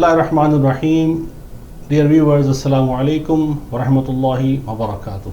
Bismillahirrahmanirrahim. Dear viewers, Assalamu alaikum wa rahmatullahi wa barakatuh.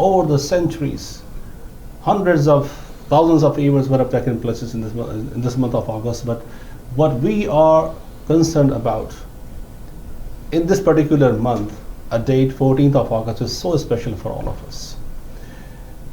Over the centuries, hundreds of thousands of events would have taken place in this month of August, but what we are concerned about in this particular month, a date 14th of August, is so special for all of us.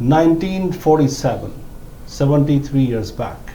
1947, 73 years back,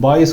22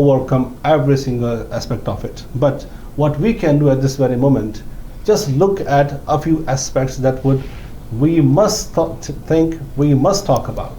overcome every single aspect of it, but what we can do at this very moment, just look at a few aspects that we must talk about.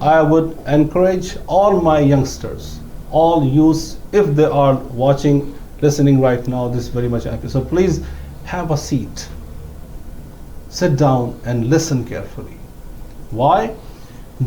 I would encourage all my youngsters, all youths, if they are watching, listening right now this very much episode, please have a seat, sit down and listen carefully. Why?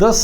10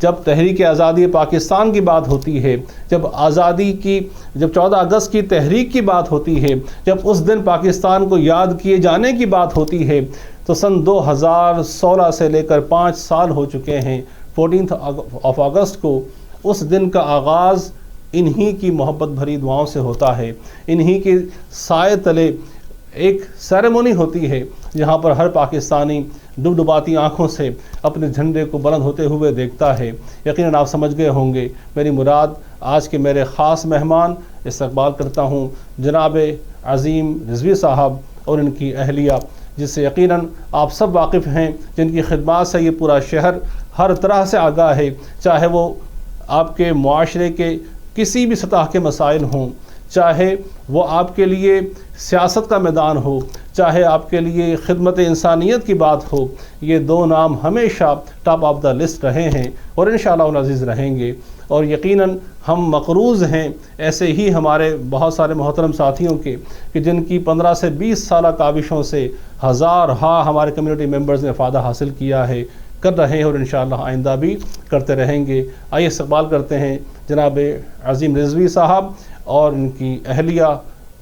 جب تحریک آزادی پاکستان کی بات ہوتی ہے، جب 14 اگست کی تحریک کی بات ہوتی ہے، جب اس دن پاکستان کو یاد کیے جانے کی بات ہوتی ہے، تو سن 2016 سے لے کر 5 سال ہو چکے ہیں۔ 14 اگست کو اس دن کا آغاز انہی کی محبت بھری دعاؤں سے ہوتا ہے، انہی کے سائے تلے ایک سیریمونی ہوتی ہے جہاں پر ہر پاکستانی ڈبڈباتی آنکھوں سے اپنے جھنڈے کو بلند ہوتے ہوئے دیکھتا ہے۔ یقیناً آپ سمجھ گئے ہوں گے میری مراد آج کے میرے خاص مہمان استقبال کرتا ہوں جناب عظیم رضوی صاحب اور ان کی اہلیہ، جس سے یقیناً آپ سب واقف ہیں، جن کی خدمات سے یہ پورا شہر ہر طرح سے آگاہ ہے، چاہے وہ آپ کے معاشرے کے کسی بھی سطح کے مسائل ہوں، چاہے وہ آپ کے لیے سیاست کا میدان ہو، چاہے آپ کے لیے خدمت انسانیت کی بات ہو، یہ 2 نام ہمیشہ ٹاپ آف دا لسٹ رہے ہیں اور انشاءاللہ العزیز رہیں گے۔ اور یقیناً ہم مقروض ہیں ایسے ہی ہمارے بہت سارے محترم ساتھیوں کے کہ جن کی 15 سے 20 سالہ کاوشوں سے ہزارہا ہمارے کمیونٹی ممبرز نے فائدہ حاصل کیا ہے، کر رہے ہیں اور انشاءاللہ آئندہ بھی کرتے رہیں گے۔ آئیے استقبال کرتے ہیں جناب عظیم رضوی صاحب اور ان کی اہلیہ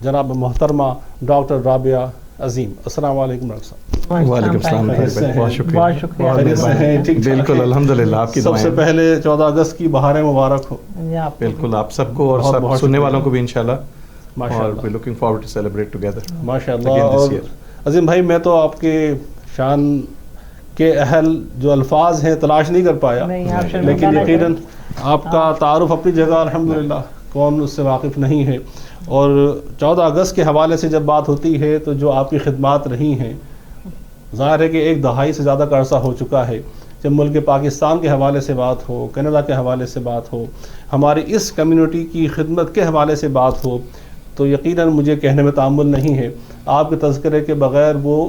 جناب محترمہ ڈاکٹر رابعہ عظیم۔ السلام علیکم ڈاکٹر صاحب۔ وعلیکم السلام، بہت شکریہ۔ خیریت سے ہیں؟ بالکل الحمدللہ، آپ کی سب سے پہلے 14 اگست کی بہاریں مبارک ہو۔ بالکل آپ سب کو اور سب سننے والوں کو بھی انشاءاللہ، اور we're looking forward to celebrate together ماشاءاللہ۔ اور عظیم بھائی میں تو آپ کے شان کے اہل جو الفاظ ہیں تلاش نہیں کر پایا، لیکن یقیناً آپ کا تعارف اپنی جگہ الحمدللہ، کون اس سے واقف نہیں ہے۔ اور 14 اگست کے حوالے سے جب بات ہوتی ہے تو جو آپ کی خدمات رہی ہیں، ظاہر ہے کہ 1 دہائی سے زیادہ کا عرصہ ہو چکا ہے۔ جب ملک پاکستان کے حوالے سے بات ہو، کینیڈا کے حوالے سے بات ہو، ہماری اس کمیونٹی کی خدمت کے حوالے سے بات ہو، تو یقیناً مجھے کہنے میں تعمل نہیں ہے، آپ کے تذکرے کے بغیر وہ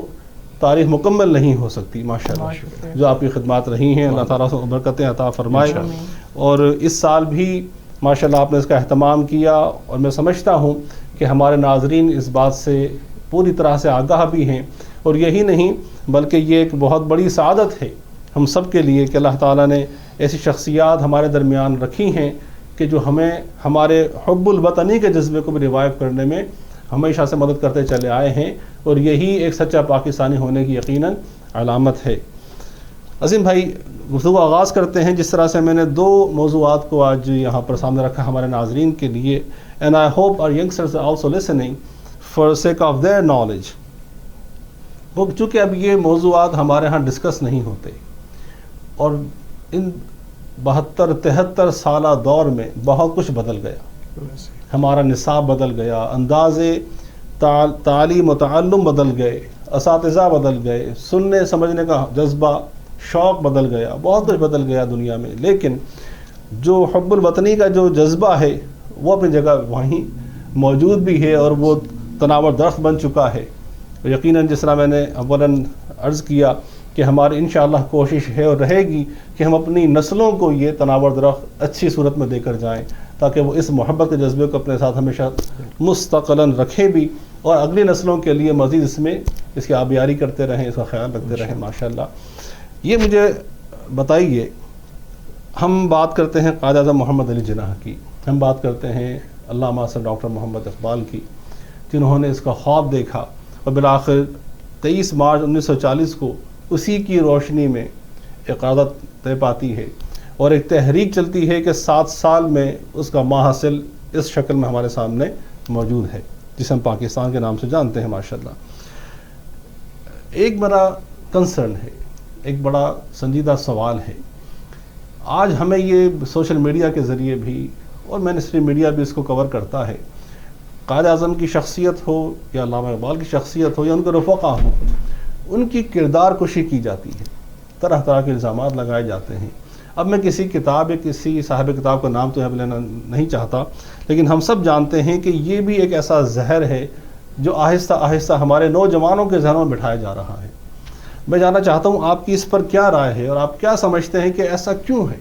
تاریخ مکمل نہیں ہو سکتی۔ ماشاءاللہ جو آپ کی خدمات رہی ہیں، اللہ تعالیٰ سے برکتیں عطا فرمائے۔ اور اس سال بھی ماشاءاللہ آپ نے اس کا اہتمام کیا، اور میں سمجھتا ہوں کہ ہمارے ناظرین اس بات سے پوری طرح سے آگاہ بھی ہیں، اور یہی نہیں بلکہ یہ ایک بہت بڑی سعادت ہے ہم سب کے لیے کہ اللہ تعالیٰ نے ایسی شخصیات ہمارے درمیان رکھی ہیں کہ جو ہمیں ہمارے حب الوطنی کے جذبے کو بھی ریوائیو کرنے میں ہمیشہ سے مدد کرتے چلے آئے ہیں، اور یہی ایک سچا پاکستانی ہونے کی یقیناً علامت ہے۔ عظیم بھائی گفتگو آغاز کرتے ہیں، جس طرح سے میں نے 2 موضوعات کو آج یہاں پر سامنے رکھا ہمارے ناظرین کے لیے، and I hope our youngsters are also listening for sake of their knowledge۔ وہ چونکہ اب یہ موضوعات ہمارے ہاں ڈسکس نہیں ہوتے، اور ان 72-73 سالہ دور میں بہت کچھ بدل گیا، ہمارا نصاب بدل گیا، انداز تعلیم و تعلم بدل گئے، اساتذہ بدل گئے، سننے سمجھنے کا جذبہ شوق بدل گیا، بہت کچھ بدل گیا دنیا میں، لیکن جو حب الوطنی کا جو جذبہ ہے وہ اپنی جگہ وہیں موجود بھی ہے، اور وہ تناور درخت بن چکا ہے۔ یقیناً جس طرح میں نے اولاً عرض کیا کہ ہماری انشاءاللہ کوشش ہے اور رہے گی کہ ہم اپنی نسلوں کو یہ تناور درخت اچھی صورت میں دے کر جائیں، تاکہ وہ اس محبت کے جذبے کو اپنے ساتھ ہمیشہ مستقلاً رکھیں بھی، اور اگلی نسلوں کے لیے مزید اس کی آبیاری کرتے رہیں، اس کا خیال رکھتے رہیں۔ ماشاءاللہ یہ مجھے بتائیے، ہم بات کرتے ہیں قائد اعظم محمد علی جناح کی، ہم بات کرتے ہیں علامہ سر ڈاکٹر محمد اقبال کی، جنہوں نے اس کا خواب دیکھا اور بالآخر 23 مارچ 1940 کو اسی کی روشنی میں ایک قیادت طے پاتی ہے، اور ایک تحریک چلتی ہے کہ 7 سال میں اس کا ماحصل اس شکل میں ہمارے سامنے موجود ہے، جسے ہم پاکستان کے نام سے جانتے ہیں۔ ماشاءاللہ ایک بڑا کنسرن ہے، ایک بڑا سنجیدہ سوال ہے، آج ہمیں یہ سوشل میڈیا کے ذریعے بھی اور مین اسٹریم میڈیا بھی اس کو کور کرتا ہے، قائد اعظم کی شخصیت ہو یا علامہ اقبال کی شخصیت ہو یا ان کے رفقا ہوں، ان کی کردار کشی کی جاتی ہے، طرح طرح کے الزامات لگائے جاتے ہیں۔ اب میں کسی کتاب یا کسی صاحب کتاب کا نام تو یہاں لینا نہیں چاہتا، لیکن ہم سب جانتے ہیں کہ یہ بھی ایک ایسا زہر ہے جو آہستہ آہستہ ہمارے نوجوانوں کے ذہنوں میں بٹھایا جا رہا ہے۔ میں جاننا چاہتا ہوں آپ کی اس پر کیا رائے ہے، اور آپ کیا سمجھتے ہیں کہ ایسا کیوں ہے؟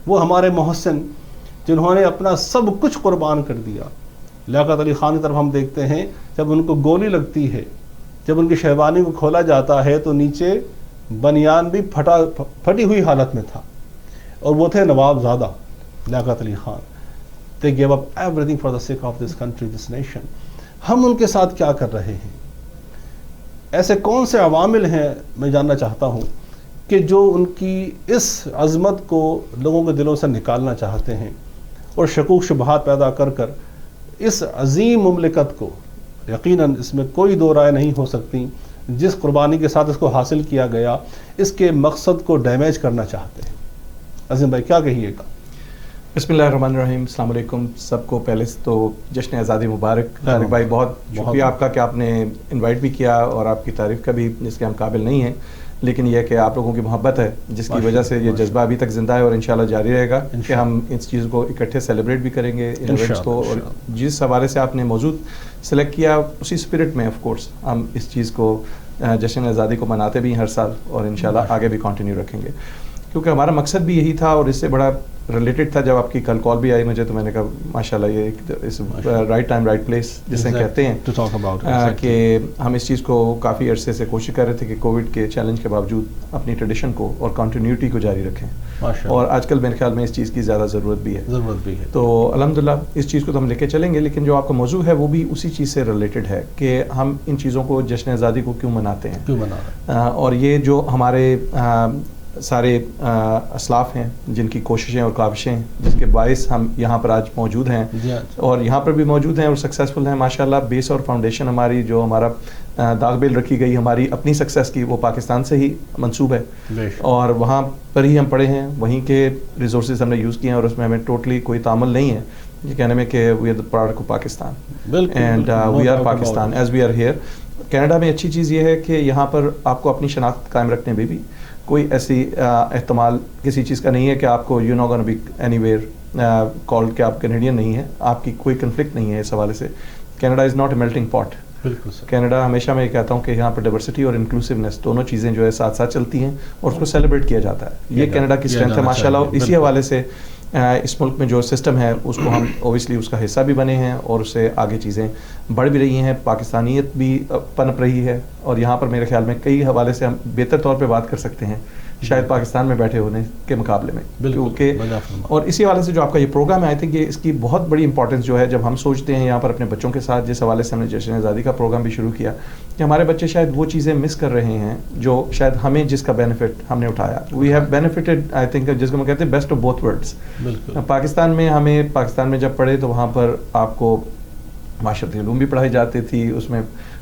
وہ ہمارے محسن جنہوں نے اپنا سب کچھ قربان کر دیا، لیاقت علی خان کی طرف ہم دیکھتے ہیں، جب ان کو گولی لگتی ہے، جب ان کی شہبانی کو کھولا جاتا ہے تو نیچے بنیان بھی پھٹی ہوئی حالت میں تھا۔ اور وہ تھے نواب زادہ Liaquat Ali Khan. They gave up everything for the sake of this country, this nation. ہم ان کے ساتھ کیا کر رہے ہیں؟ ایسے کون سے عوامل ہیں میں جاننا چاہتا ہوں کہ جو ان کی اس عظمت کو لوگوں کے دلوں سے نکالنا چاہتے ہیں اور شکوک شبہات پیدا کر کر اس عظیم مملکت کو، یقیناً اس میں کوئی دو رائے نہیں ہو سکتی، جس قربانی کے ساتھ اس کو حاصل کیا گیا، اس کے مقصد کو ڈیمیج کرنا چاہتے ہیں. عظیم بھائی کیا کہیے گا؟ بسم اللہ الرحمن الرحیم. السلام علیکم سب کو. پہلے تو جشن آزادی مبارک. طارق بھائی بہت شکریہ آپ کا کہ آپ نے انوائٹ بھی کیا، اور آپ کی تعریف کا بھی جس کے ہم قابل نہیں ہیں، لیکن یہ کہ آپ لوگوں کی محبت ہے جس کی وجہ سے یہ جذبہ ابھی تک زندہ ہے، اور انشاءاللہ جاری رہے گا کہ ہم اس چیز کو اکٹھے سیلیبریٹ بھی کریں گے ان ایونٹس کو. اور جس حوالے سے آپ نے موضوع سلیکٹ کیا اسی اسپرٹ میں آف کورس ہم اس چیز کو جشن آزادی کو مناتے بھی ہر سال، اور انشاءاللہ آگے بھی کنٹینیو رکھیں گے، کیونکہ ہمارا مقصد بھی یہی تھا. اور اس سے بڑا ریلیٹڈ تھا جب آپ کی کل کال بھی آئی مجھے، تو میں نے کہا ماشاءاللہ یہ رائٹ ٹائم رائٹ پلیس جسے کہتے ہیں، کہ ہم اس چیز کو کافی عرصے سے کوشش کر رہے تھے کہ کووڈ کے چیلنج کے باوجود اپنی ٹریڈیشن کو اور کنٹینیوٹی کو جاری رکھیں، اور آج کل میرے خیال میں اس چیز کی زیادہ ضرورت بھی ہے. تو الحمدللہ اس چیز کو تو ہم لے کے چلیں گے، لیکن جو آپ کا موضوع ہے وہ بھی اسی چیز سے ریلیٹڈ ہے کہ ہم ان چیزوں کو جشن آزادی کو کیوں مناتے ہیں. اور یہ جو ہمارے سارے اسلاف ہیں جن کی کوششیں اور کاوشیں جس کے باعث ہم یہاں پر آج موجود ہیں، اور یہاں پر بھی موجود ہیں اور سکسیزفل ہیں ماشاءاللہ. بیس اور فاؤنڈیشن ہماری جو ہمارا داغ بیل رکھی گئی ہماری اپنی سکسیس کی، وہ پاکستان سے ہی منسوب ہے، اور وہاں پر ہی ہم پڑھے ہیں، وہیں کے ریسورسز ہم نے یوز کیے ہیں، اور اس میں ہمیں ٹوٹلی کوئی تعامل نہیں ہے یہ کہنے میں کہ we are the product of Pakistan and we are Pakistan as we are here. Canada میں اچھی چیز یہ ہے کہ یہاں پر آپ کو اپنی شناخت قائم رکھنے میں بھی کوئی ایسی احتمال کسی چیز کا نہیں ہے کہ آپ کو you know gonna be anywhere called کہ آپ کینیڈین نہیں ہیں، آپ کی کوئی کنفلکٹ نہیں ہے اس حوالے سے. Canada is not a melting پاٹ. کینیڈا ہمیشہ میں یہ کہتا ہوں کہ یہاں پر ڈائیورسٹی اور انکلوسیونیس دونوں چیزیں جو ہے ساتھ ساتھ چلتی ہیں، اور اس کو سیلیبریٹ کیا جاتا ہے. یہ کینیڈا کی اسٹرینتھ ہے ماشاءاللہ. اسی حوالے سے اس ملک میں جو سسٹم ہے اس کو ہم اوبیسلی اس کا حصہ بھی بنے ہیں، اور اس سے آگے چیزیں بڑھ بھی رہی ہیں، پاکستانیت بھی پنپ رہی ہے، اور یہاں پر میرے خیال میں کئی حوالے سے ہم بہتر طور پہ بات کر سکتے ہیں شاید پاکستان میں بیٹھے ہونے کے مقابلے میں، کیونکہ اور اسی حوالے سے جو آپ کا یہ پروگرام ہے آئی تھنک یہ اس کی بہت بڑی امپورٹنس جو ہے جب ہم سوچتے ہیں یہاں پر اپنے بچوں کے ساتھ، جس حوالے سے ہم نے جشن آزادی کا پروگرام بھی شروع کیا، کہ ہمارے بچے شاید وہ چیزیں مس کر رہے ہیں جو شاید ہمیں جس کا بینیفٹ ہم نے اٹھایا. We have benefited I think جس کو ہم کہتے ہیں best of both worlds. Pakistan میں جب پڑھے تو وہاں پر آپ کو معاشرتی علوم بھی پڑھائی جاتی تھی، اس میں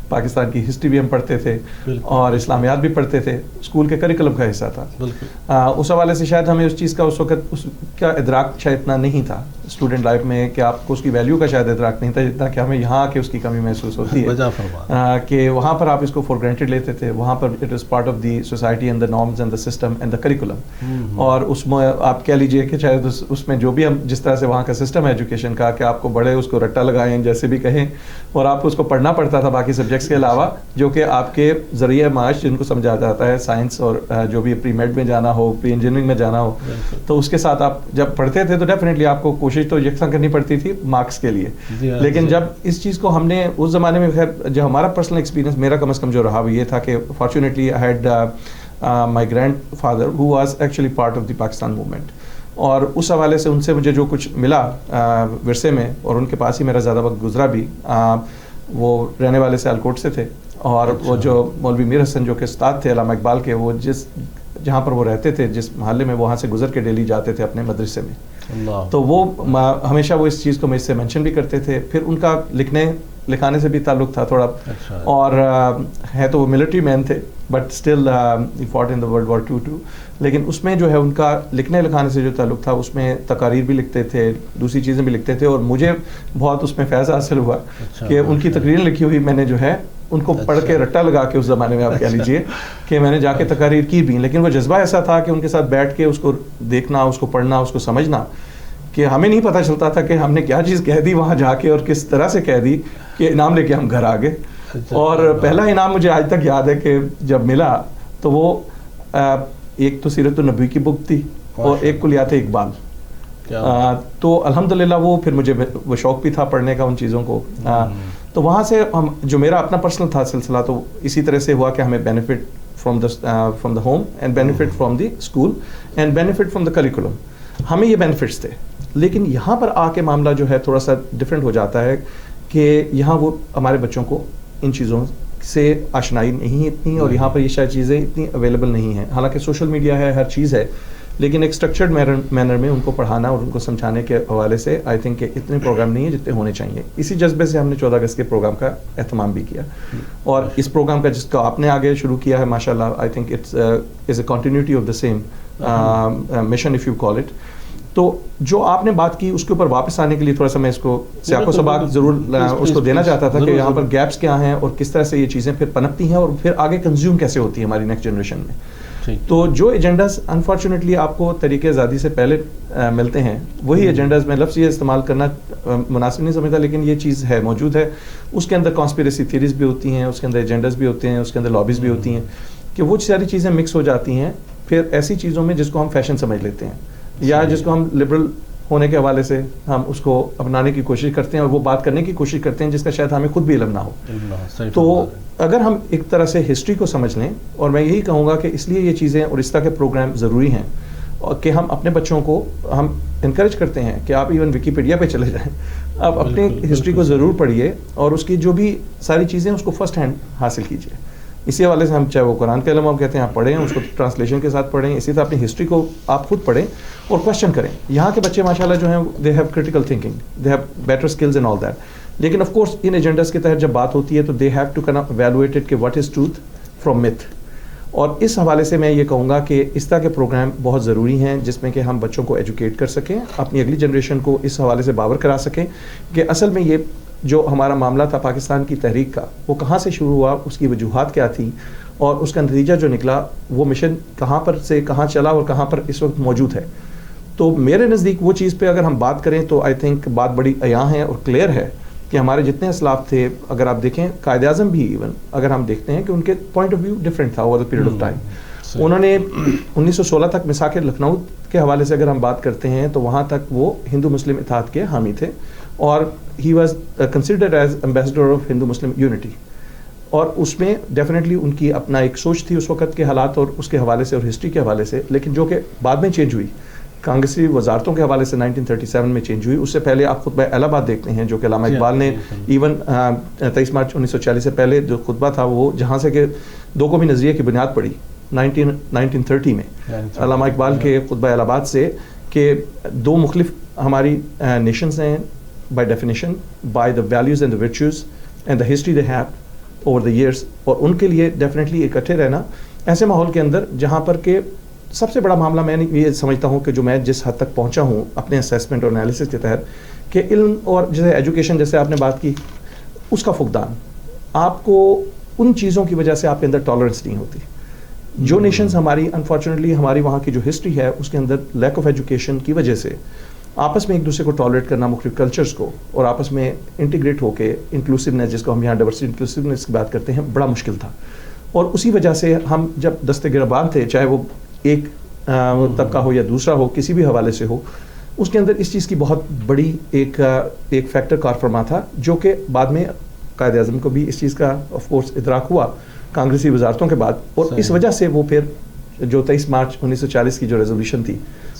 پاکستان کی ہسٹری بھی ہم پڑھتے تھے اور اسلامیات بھی پڑھتے تھے، اسکول کے کریکولم کا حصہ تھا. اس حوالے سے شاید ہمیں اس چیز کا اس وقت اس کا ادراک شاید اتنا نہیں تھا اسٹوڈنٹ لائف میں، کہ آپ کو اس کی ویلیو کا شاید ادراک نہیں تھا جتنا کہ ہمیں یہاں آ کے اس کی کمی محسوس ہوتی ہے، کہ وہاں پر آپ اس کو فار گرانٹیڈ لیتے تھے، وہاں پر it is part of the society and the norms and the system and the curriculum. اور اس میں آپ کہہ لیجیے کہ شاید اس میں جو بھی ہم جس طرح سے وہاں کا سسٹم ہے ایجوکیشن کا، کہ آپ کو بڑے اس کو رٹا لگائیں جیسے بھی کہیں، اور آپ کو اس کو پڑھنا پڑتا تھا باقی سبجیکٹس کے علاوہ، جو کہ آپ کے ذریعہ معاش جن کو سمجھا جاتا ہے سائنس، اور جو بھی پری میڈ میں جانا ہو، پری انجینئرنگ میں جانا ہو، تو اس کے ساتھ آپ جب پڑھتے تھے تو ڈیفینیٹلی آپ کو کوشش تو یکساں کرنی پڑتی تھی مارکس کے لیے. لیکن جب اس چیز کو ہم نے اس زمانے میں، خیر جو ہمارا پرسنل ایکسپیرینس میرا کم از کم جو رہا وہ یہ تھا کہ fortunately I had my grand father who was actually part of the Pakistan movement, اور اس حوالے سے ان سے مجھے جو کچھ ملا ورثے میں، اور ان کے پاس ہی میرا زیادہ وقت گزرا بھی. وہ رہنے والے سیالکوٹ سے تھے، اور وہ جو مولوی میر حسن جو کہ استاد تھے علامہ اقبال کے، وہ جہاں پر وہ رہتے تھے جس محلے میں، وہاں سے گزر کے ڈیلی جاتے تھے اپنے مدرسے میں. تو وہ ہمیشہ وہ اس چیز کو مجھ سے مینشن بھی کرتے تھے. پھر ان کا لکھانے سے بھی تعلق تھا تھوڑا، اور ہے تو وہ ملٹری مین تھے but still he fought in the world war 2 لیکن اس میں جو ہے ان کا لکھنے لکھانے سے جو تعلق تھا، اس میں تقاریر بھی لکھتے تھے، دوسری چیزیں بھی لکھتے تھے، اور مجھے بہت اس میں فیض حاصل ہوا کہ ان کی تقریر لکھی ہوئی میں نے جو ہے ان کو پڑھ کے رٹا لگا کے، اس زمانے میں آپ کہہ لیجیے کہ میں نے جا کے تقاریر کی بھی. لیکن وہ جذبہ ایسا تھا کہ ان کے ساتھ بیٹھ کے اس کو دیکھنا، اس کو پڑھنا، اس کو سمجھنا، کہ ہمیں نہیں پتہ چلتا تھا کہ ہم نے کیا چیز کہہ دی وہاں جا کے، اور کس طرح سے کہہ دی کہ انعام لے کے ہم گھر آ گئے. اور پہلا انعام مجھے آج تک یاد ہے کہ جب ملا تو وہ ایک تو سیرت النبی کی بک تھی، اور ایک کلیات اقبال. تو الحمدللہ وہ پھر مجھے وہ شوق بھی تھا پڑھنے کا ان چیزوں کو. تو وہاں سے ہم جو میرا اپنا پرسنل تھا سلسلہ، تو اسی طرح سے ہوا کہ ہمیں benefit from the home and benefit from the school and benefit from the curriculum. ہمیں یہ بینیفٹس تھے, لیکن یہاں پر آ کے معاملہ جو ہے تھوڑا سا ڈفرینٹ ہو جاتا ہے کہ یہاں وہ ہمارے بچوں کو ان چیزوں سے آشنائی نہیں اتنی, اور یہاں پر یہ شاید چیزیں اتنی اویلیبل نہیں ہیں. حالانکہ سوشل میڈیا ہے, ہر چیز ہے, لیکن ایک اسٹرکچرڈ مینر میں ان کو پڑھانا اور ان کو سمجھانے کے حوالے سے آئی تھنک کہ اتنے پروگرام نہیں ہیں جتنے ہونے چاہیے. اسی جذبے سے ہم نے 14 اگست کے پروگرام کا اہتمام بھی کیا, اور اس پروگرام کا جس کا آپ نے آگے شروع کیا ہے ماشاء اللہ, I think it's is a continuity of the same mission if you call it. تو جو آپ نے بات کی اس کے اوپر واپس آنے کے لیے تھوڑا سا میں اس کو سیاق و سباق ضرور اس کو دینا چاہتا تھا کہ یہاں پر گیپس کیا ہیں اور کس طرح سے یہ چیزیں پھر پنپتی ہیں اور پھر آگے کنزیوم کیسے ہوتی ہیں ہماری نیکسٹ جنریشن میں. تو جو ایجنڈاز انفارچونیٹلی آپ کو طریقہ آزادی سے پہلے ملتے ہیں, وہی ایجنڈاز, میں لفظ یہ استعمال کرنا مناسب نہیں سمجھتا, لیکن یہ چیز ہے, موجود ہے. اس کے اندر کانسپیریسی تھیریز بھی ہوتی ہیں, اس کے اندر ایجنڈاز بھی ہوتے ہیں, اس کے اندر لابیز بھی ہوتی ہیں, کہ وہ ساری چیزیں مکس ہو جاتی ہیں پھر ایسی چیزوں میں جس کو ہم فیشن سمجھ لیتے ہیں, یا جس کو ہم لبرل ہونے کے حوالے سے ہم اس کو اپنانے کی کوشش کرتے ہیں اور وہ بات کرنے کی کوشش کرتے ہیں جس کا شاید ہمیں خود بھی علم نہ ہو. تو اگر ہم ایک طرح سے ہسٹری کو سمجھ لیں, اور میں یہی کہوں گا کہ اس لیے یہ چیزیں اور اس طرح کے پروگرام ضروری ہیں, اور کہ ہم اپنے بچوں کو ہم انکریج کرتے ہیں کہ آپ ایون ویکیپیڈیا پہ چلے جائیں, آپ اپنے ہسٹری کو ضرور پڑھیے اور اس کی جو بھی ساری چیزیں اس کو فرسٹ ہینڈ حاصل کیجیے. اسی حوالے سے ہم چاہے وہ قرآن کا علم ہم کہتے ہیں آپ پڑھیں, اس کو ٹرانسلیشن کے ساتھ پڑھیں, اسی طرح اپنی ہسٹری کو آپ خود پڑھیں اور کوشچن کریں. یہاں کے بچے ماشاء اللہ جو ہیں they have critical thinking, they have better skills and all that. لیکن آف کورس ان ایجنڈاز کے تحت جب بات ہوتی ہے تو they have to evaluate it کہ what is truth from myth. اور اس حوالے سے میں یہ کہوں گا کہ اس طرح کے پروگرام بہت ضروری ہیں جس میں کہ ہم بچوں کو ایجوکیٹ کر سکیں, اپنی اگلی جنریشن کو اس حوالے سے باور کرا سکیں کہ اصل میں یہ جو ہمارا معاملہ تھا پاکستان کی تحریک کا, وہ کہاں سے شروع ہوا, اس کی وجوہات کیا تھیں, اور اس کا نتیجہ جو نکلا وہ مشن کہاں پر سے کہاں چلا اور کہاں پر اس وقت موجود ہے. تو میرے نزدیک وہ چیز پہ اگر ہم بات کریں تو آئی تھنک بات بڑی عیاں ہے اور کلیئر ہے کہ ہمارے جتنے اسلاف تھے, اگر آپ دیکھیں قائد اعظم بھی ایون اگر ہم دیکھتے ہیں کہ ان کے پوائنٹ آف ویو ڈفرینٹ تھا over the period of time. انہوں نے 1916 تک مساک لکھنؤ کے حوالے سے اگر ہم بات کرتے ہیں تو وہاں تک وہ ہندو مسلم اتحاد کے حامی تھے, اور he was considered as ambassador of Hindu Muslim unity. اور اس میں ڈیفینیٹلی ان کی اپنا ایک سوچ تھی اس وقت کے حالات اور اس کے حوالے سے اور ہسٹری کے حوالے سے, لیکن جو کہ بعد میں چینج ہوئی کانگریسی وزارتوں کے حوالے سے 1937 میں چینج ہوئی. اس سے پہلے آپ خطبہ اہل آباد دیکھتے ہیں جو کہ علامہ اقبال نے ایون 23 مارچ 1940 سے پہلے جو خطبہ تھا وہ جہاں سے کہ دو قومی نظریے کی بنیاد پڑی 1930 میں علامہ اقبال کے خطبہ اہل آباد سے, کہ دو مختلف ہماری نیشنز ہیں by definition, by the values and the virtues and the history they have over the years, اور ان کے لیے ڈیفینیٹلی اکٹھے رہنا ایسے ماحول کے اندر جہاں پر کہ سب سے بڑا معاملہ میں یہ سمجھتا ہوں کہ جو میں جس حد تک پہنچا ہوں اپنے اسیسمنٹ اور انالیسس کے تحت کہ علم اور جیسے ایجوکیشن جیسے آپ نے بات کی اس کا فقدان, آپ کو ان چیزوں کی وجہ سے آپ کے اندر ٹالرنس نہیں ہوتی. جو نیشنز ہماری انفارچونیٹلی ہماری وہاں کی جو ہسٹری ہے اس کے اندر لیک آف ایجوکیشن کی وجہ سے آپس میں ایک دوسرے کو ٹالریٹ کرنا مختلف کلچرز کو اور آپس میں انٹیگریٹ ہو کے انکلوسیونیس جس کو ہم یہاں ڈائورسٹی انکلوسیونیس کی بات کرتے ہیں بڑا مشکل تھا. اور اسی وجہ سے ہم جب دست گربان تھے, چاہے وہ ایک طبقہ ہو یا دوسرا ہو, کسی بھی حوالے سے ہو, اس کے اندر اس چیز کی بہت بڑی ایک فیکٹر کار فرما تھا جو کہ بعد میں قائد اعظم کو بھی اس چیز کا آف کورس ادراک ہوا کانگریسی وزارتوں کے بعد, اور اس وجہ سے وہ پھر جو 23 مارچ 1940 کی جو ریزولوشن تھی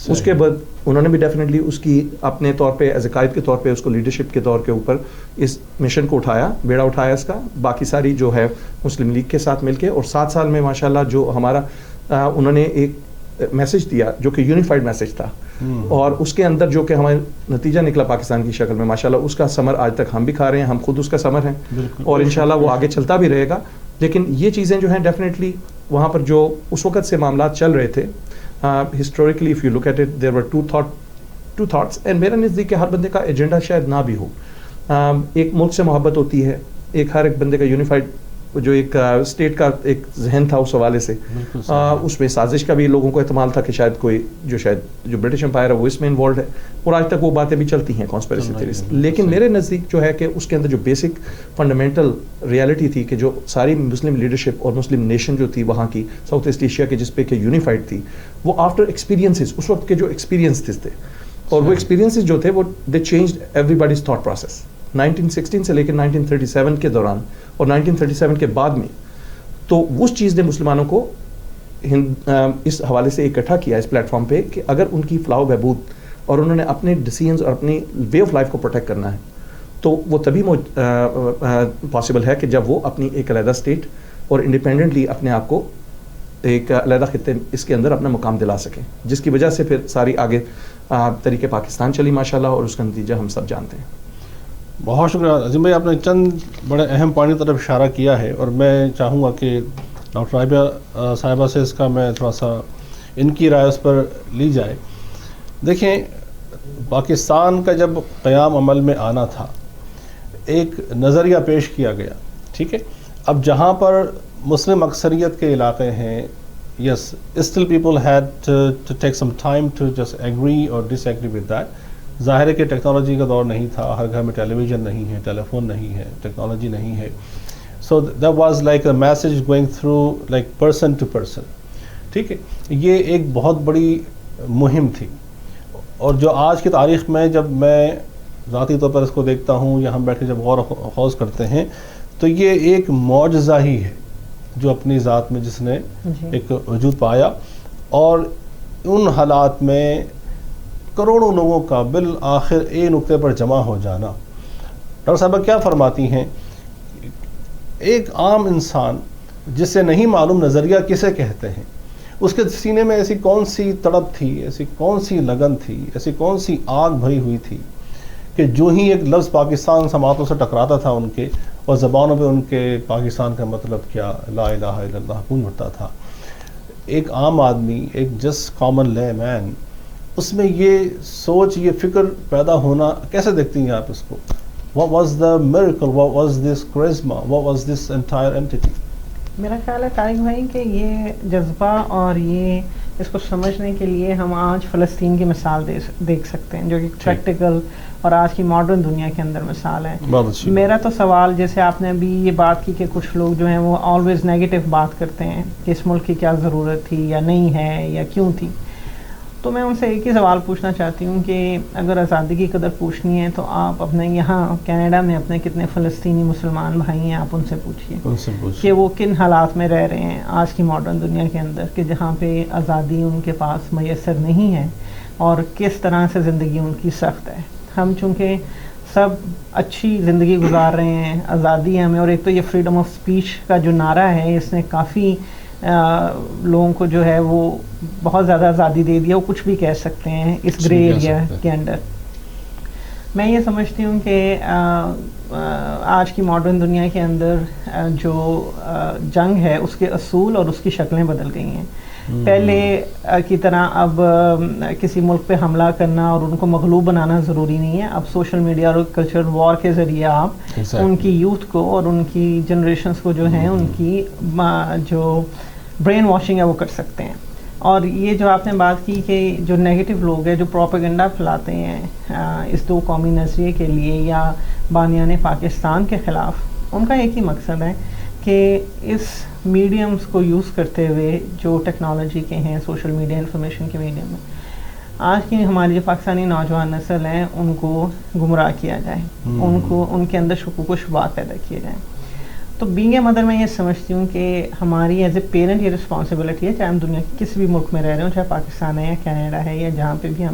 اس کے بعد انہوں نے بھی ڈیفینیٹلی اس کی اپنے طور پہ ایز اے قائد کے طور پہ اس کو لیڈرشپ کے طور کے اوپر اس مشن کو اٹھایا, بیڑا اٹھایا اس کا, باقی ساری جو ہے مسلم لیگ کے ساتھ مل کے, اور 7 سال میں ماشاءاللہ جو ہمارا انہوں نے ایک میسج دیا جو کہ یونیفائڈ میسج تھا, اور اس کے اندر جو کہ ہمارا نتیجہ نکلا پاکستان کی شکل میں ماشاءاللہ اس کا ثمر آج تک ہم بھی کھا رہے ہیں, ہم خود اس کا ثمر ہیں, اور انشاءاللہ وہ آگے چلتا بھی رہے گا. لیکن یہ چیزیں جو ہیں ڈیفینیٹلی وہاں پر جو اس وقت سے معاملات چل رہے تھے historically if you look at it there were two thoughts, and میرا نزدیک کہ ہر بندے کا ایجنڈا شاید نہ بھی ہو. ایک ملک سے محبت ہوتی ہے, ایک ہر ایک بندے کا یونیفائڈ جو ایک اسٹیٹ کا ایک ذہن تھا اس حوالے سے, اس میں سازش کا بھی لوگوں کو احتمال تھا کہ شاید جو برٹش امپائر ہے وہ اس میں انوالوڈ ہے, اور آج تک وہ باتیں بھی چلتی ہیں کانسپیریسی تھیریز. لیکن میرے نزدیک جو ہے کہ اس کے اندر جو بیسک فنڈامنٹل ریالٹی تھی کہ جو ساری مسلم لیڈرشپ اور مسلم نیشن جو تھی وہاں کی ساؤتھ ایسٹ ایشیا کی جس پہ کہ یونیفائڈ تھی, وہ آفٹر ایکسپیرینسز اس وقت کے جو ایکسپیرینسز تھے, اور وہ ایکسپیرینسز جو تھے وہ they changed everybody's thought process 1916 سے لے کے 1937 کے دوران اور 1937 کے بعد میں تو اس چیز نے مسلمانوں کو اس حوالے سے اکٹھا کیا اس پلیٹ فارم پہ کہ اگر ان کی فلاح و بہبود اور انہوں نے اپنے ڈیسیژنز اور اپنی وے آف لائف کو پروٹیکٹ کرنا ہے تو وہ تبھی پاسبل ہے کہ جب وہ اپنی ایک علیحدہ اسٹیٹ اور انڈیپینڈنٹلی اپنے آپ کو ایک علیحدہ خطے اس کے اندر اپنا مقام دلا سکیں، جس کی وجہ سے پھر ساری آگے طریقے پاکستان چلی ماشاءاللہ، اور اس کا نتیجہ ہم سب جانتے ہیں. بہت شکریہ عظیم بھائی، آپ نے چند بڑے اہم پوائنٹ کی طرف اشارہ کیا ہے، اور میں چاہوں گا کہ ڈاکٹر رابعہ صاحبہ سے اس کا میں تھوڑا سا ان کی رائے اس پر لی جائے. دیکھیں، پاکستان کا جب قیام عمل میں آنا تھا ایک نظریہ پیش کیا گیا، ٹھیک ہے. اب جہاں پر مسلم اکثریت کے علاقے ہیں، yes still people had to take some time to just agree اور ڈس ایگری ود دیٹ. ظاہر ہے کہ ٹیکنالوجی کا دور نہیں تھا، ہر گھر میں ٹیلی ویژن نہیں ہے، ٹیلی فون نہیں ہے، ٹیکنالوجی نہیں ہے. So that was like a message going through like person to person, ٹھیک ہے. یہ ایک بہت بڑی مہم تھی، اور جو آج کی تاریخ میں جب میں ذاتی طور پر اس کو دیکھتا ہوں یا ہم بیٹھ کے جب غور و خوض کرتے ہیں تو یہ ایک معجزہ ہی ہے جو اپنی ذات میں جس نے ایک وجود پایا، اور ان حالات میں کروڑوں لوگوں کا بالآخر ایک نقطے پر جمع ہو جانا. ڈاکٹر صاحبہ کیا فرماتی ہیں، ایک عام انسان جسے نہیں معلوم نظریہ کسے کہتے ہیں، اس کے سینے میں ایسی کون سی تڑپ تھی، ایسی کون سی لگن تھی، ایسی کون سی آگ بھری ہوئی تھی کہ جو ہی ایک لفظ پاکستان سماعتوں سے ٹکراتا تھا ان کے، اور زبانوں پہ ان کے پاکستان کا مطلب کیا، لا الہ الا اللہ گونج اٹھتا تھا. ایک عام آدمی، ایک جسٹ کامن لے مین، اس میں یہ سوچ، یہ فکر پیدا ہونا کیسے دیکھتی ہیں آپ اس کو؟ What was the miracle? What was this charisma? What was this entire entity? میرا خیال ہے طارق بھائی کہ یہ جذبہ اور یہ اس کو سمجھنے کے لیے ہم آج فلسطین کی مثال دیکھ سکتے ہیں، جو کہ پریکٹیکل اور آج کی ماڈرن دنیا کے اندر مثال ہے. میرا تو سوال، جیسے آپ نے ابھی یہ بات کی کہ کچھ لوگ جو ہیں وہ آلویز نیگیٹو بات کرتے ہیں کہ اس ملک کی کیا ضرورت تھی یا نہیں ہے یا کیوں تھی، تو میں ان سے ایک ہی سوال پوچھنا چاہتی ہوں کہ اگر آزادی کی قدر پوچھنی ہے تو آپ اپنے یہاں کینیڈا میں اپنے کتنے فلسطینی مسلمان بھائی ہیں، آپ ان سے پوچھیے کہ وہ کن حالات میں رہ رہے ہیں آج کی ماڈرن دنیا کے اندر، کہ جہاں پہ آزادی ان کے پاس میسر نہیں ہے اور کس طرح سے زندگی ان کی سخت ہے. ہم چونکہ سب اچھی زندگی گزار رہے ہیں، آزادی ہے ہمیں، اور ایک تو یہ فریڈم آف اسپیچ کا جو نعرہ ہے اس نے کافی لوگوں کو جو ہے وہ بہت زیادہ آزادی دے دیا، وہ کچھ بھی کہہ سکتے ہیں اس گرے ایریا کے اندر. میں یہ سمجھتی ہوں کہ آج کی ماڈرن دنیا کے اندر جو جنگ ہے اس کے اصول اور اس کی شکلیں بدل گئی ہیں. پہلے کی طرح اب کسی ملک پہ حملہ کرنا اور ان کو مغلوب بنانا ضروری نہیں ہے. اب سوشل میڈیا اور کلچرل وار کے ذریعے آپ ان کی یوتھ کو اور ان کی جنریشنز کو جو ہیں ان کی جو برین واشنگ ہے وہ کر سکتے ہیں. اور یہ جو آپ نے بات کی کہ جو نیگیٹو لوگ ہیں جو پروپیگنڈا پھیلاتے ہیں اس دو قومی نظریے کے لیے یا بانیان پاکستان کے خلاف، ان کا ایک ہی مقصد ہے کہ اس میڈیمز کو یوز کرتے ہوئے جو ٹیکنالوجی کے ہیں، سوشل میڈیا، انفارمیشن کے میڈیم میں، آج کی ہماری جو پاکستانی نوجوان نسل ہیں ان کو گمراہ کیا جائے، ان کے اندر شکوک و شبہات پیدا کیے جائیں. تو بینگ اے مدر میں یہ سمجھتی ہوں کہ ہماری ایز اے پیرنٹ یہ رسپانسبلٹی ہے، چاہے ہم دنیا کے کسی بھی ملک میں رہ رہے ہوں، چاہے پاکستان ہے یا کینیڈا ہے یا جہاں پہ بھی